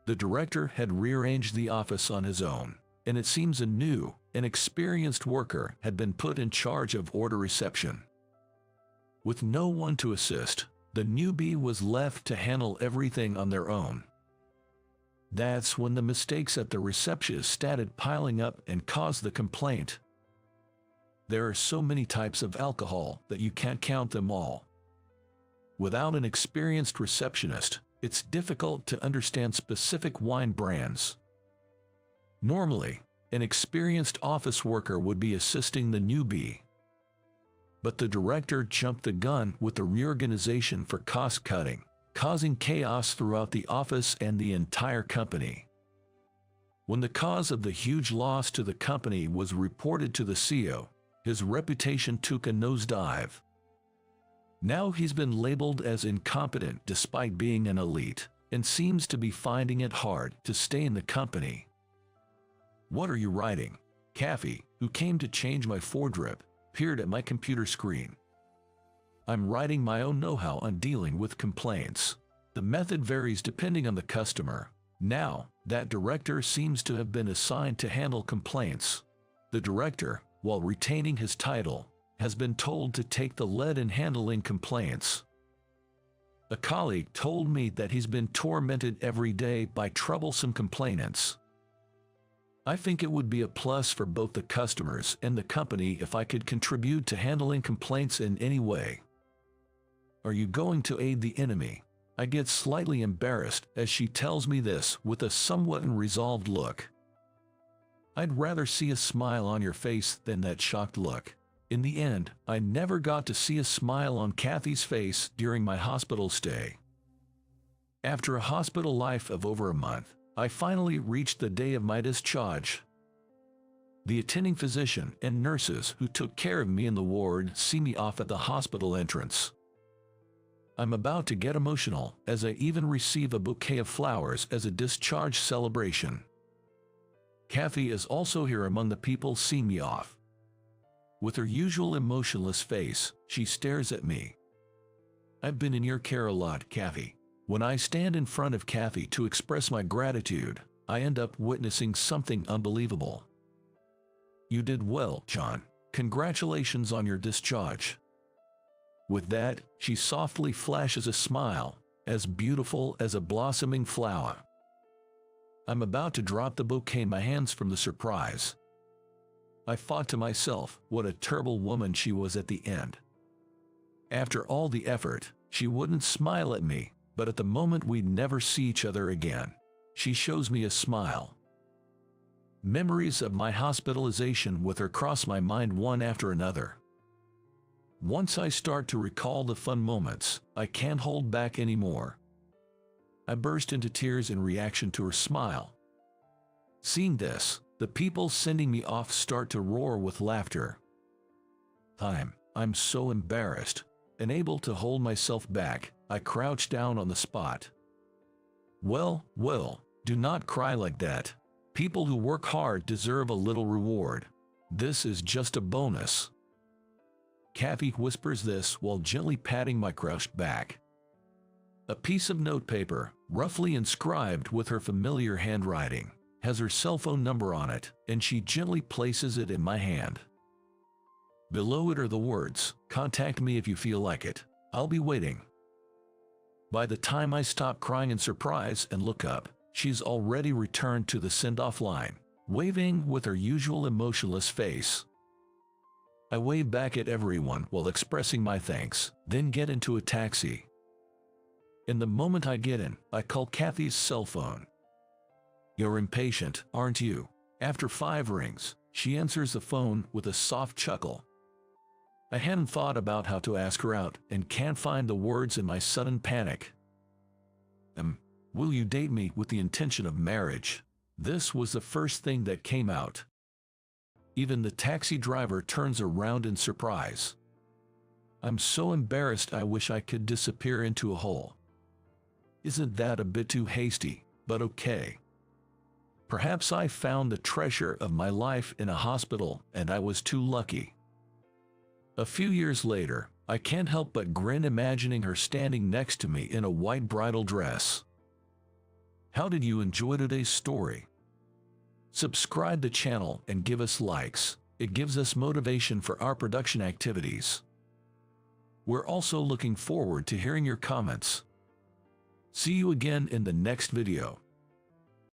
Speaker 1: The director had rearranged the office on his own, and it seems a new and experienced worker had been put in charge of order reception. With no one to assist, the newbie was left to handle everything on their own. That's when the mistakes at the reception started piling up and caused the complaint. There are so many types of alcohol that you can't count them all. Without an experienced receptionist, it's difficult to understand specific wine brands. Normally, an experienced office worker would be assisting the newbie. But the director jumped the gun with the reorganization for cost-cutting, causing chaos throughout the office and the entire company. When the cause of the huge loss to the company was reported to the CEO, his reputation took a nosedive. Now he's been labeled as incompetent despite being an elite, and seems to be finding it hard to stay in the company. "What are you writing?" Kathy, who came to change my foredrip, peered at my computer screen. "I'm writing my own know-how on dealing with complaints. The method varies depending on the customer. Now, that director seems to have been assigned to handle complaints. The director, while retaining his title, has been told to take the lead in handling complaints. A colleague told me that he's been tormented every day by troublesome complainants. I think it would be a plus for both the customers and the company if I could contribute to handling complaints in any way." "Are you going to aid the enemy?" I get slightly embarrassed as she tells me this with a somewhat unresolved look. I'd rather see a smile on your face than that shocked look. In the end, I never got to see a smile on Kathy's face during my hospital stay. After a hospital life of over a month, I finally reached the day of my discharge. The attending physician and nurses who took care of me in the ward see me off at the hospital entrance. I'm about to get emotional as I even receive a bouquet of flowers as a discharge celebration. Kathy is also here among the people seeing me off. With her usual emotionless face, she stares at me. "I've been in your care a lot, Kathy." When I stand in front of Kathy to express my gratitude, I end up witnessing something unbelievable. "You did well, John. Congratulations on your discharge." With that, she softly flashes a smile, as beautiful as a blossoming flower. I'm about to drop the bouquet in my hands from the surprise. I thought to myself, what a terrible woman she was at the end. After all the effort, she wouldn't smile at me, but at the moment we'd never see each other again, she shows me a smile. Memories of my hospitalization with her cross my mind one after another. Once I start to recall the fun moments, I can't hold back anymore. I burst into tears in reaction to her smile. Seeing this, the people sending me off start to roar with laughter. I'm so embarrassed. Unable to hold myself back, I crouch down on the spot. Well, do not cry like that. People who work hard deserve a little reward. This is just a bonus. Kathy whispers this while gently patting my crouched back. A piece of notepaper, roughly inscribed with her familiar handwriting, has her cell phone number on it, and she gently places it in my hand. Below it are the words, "Contact me if you feel like it. I'll be waiting." By the time I stop crying in surprise and look up, she's already returned to the send-off line, waving with her usual emotionless face. I wave back at everyone while expressing my thanks, then get into a taxi. In the moment I get in, I call Kathy's cell phone. "You're impatient, aren't you?" After 5 rings, she answers the phone with a soft chuckle. I hadn't thought about how to ask her out and can't find the words in my sudden panic. Will you date me with the intention of marriage? This was the first thing that came out. Even the taxi driver turns around in surprise. I'm so embarrassed I wish I could disappear into a hole. Isn't that a bit too hasty, but okay. Perhaps I found the treasure of my life in a hospital and I was too lucky. A few years later, I can't help but grin imagining her standing next to me in a white bridal dress. How did you enjoy today's story? Subscribe the channel and give us likes. It gives us motivation for our production activities. We're also looking forward to hearing your comments. See you again in the next video.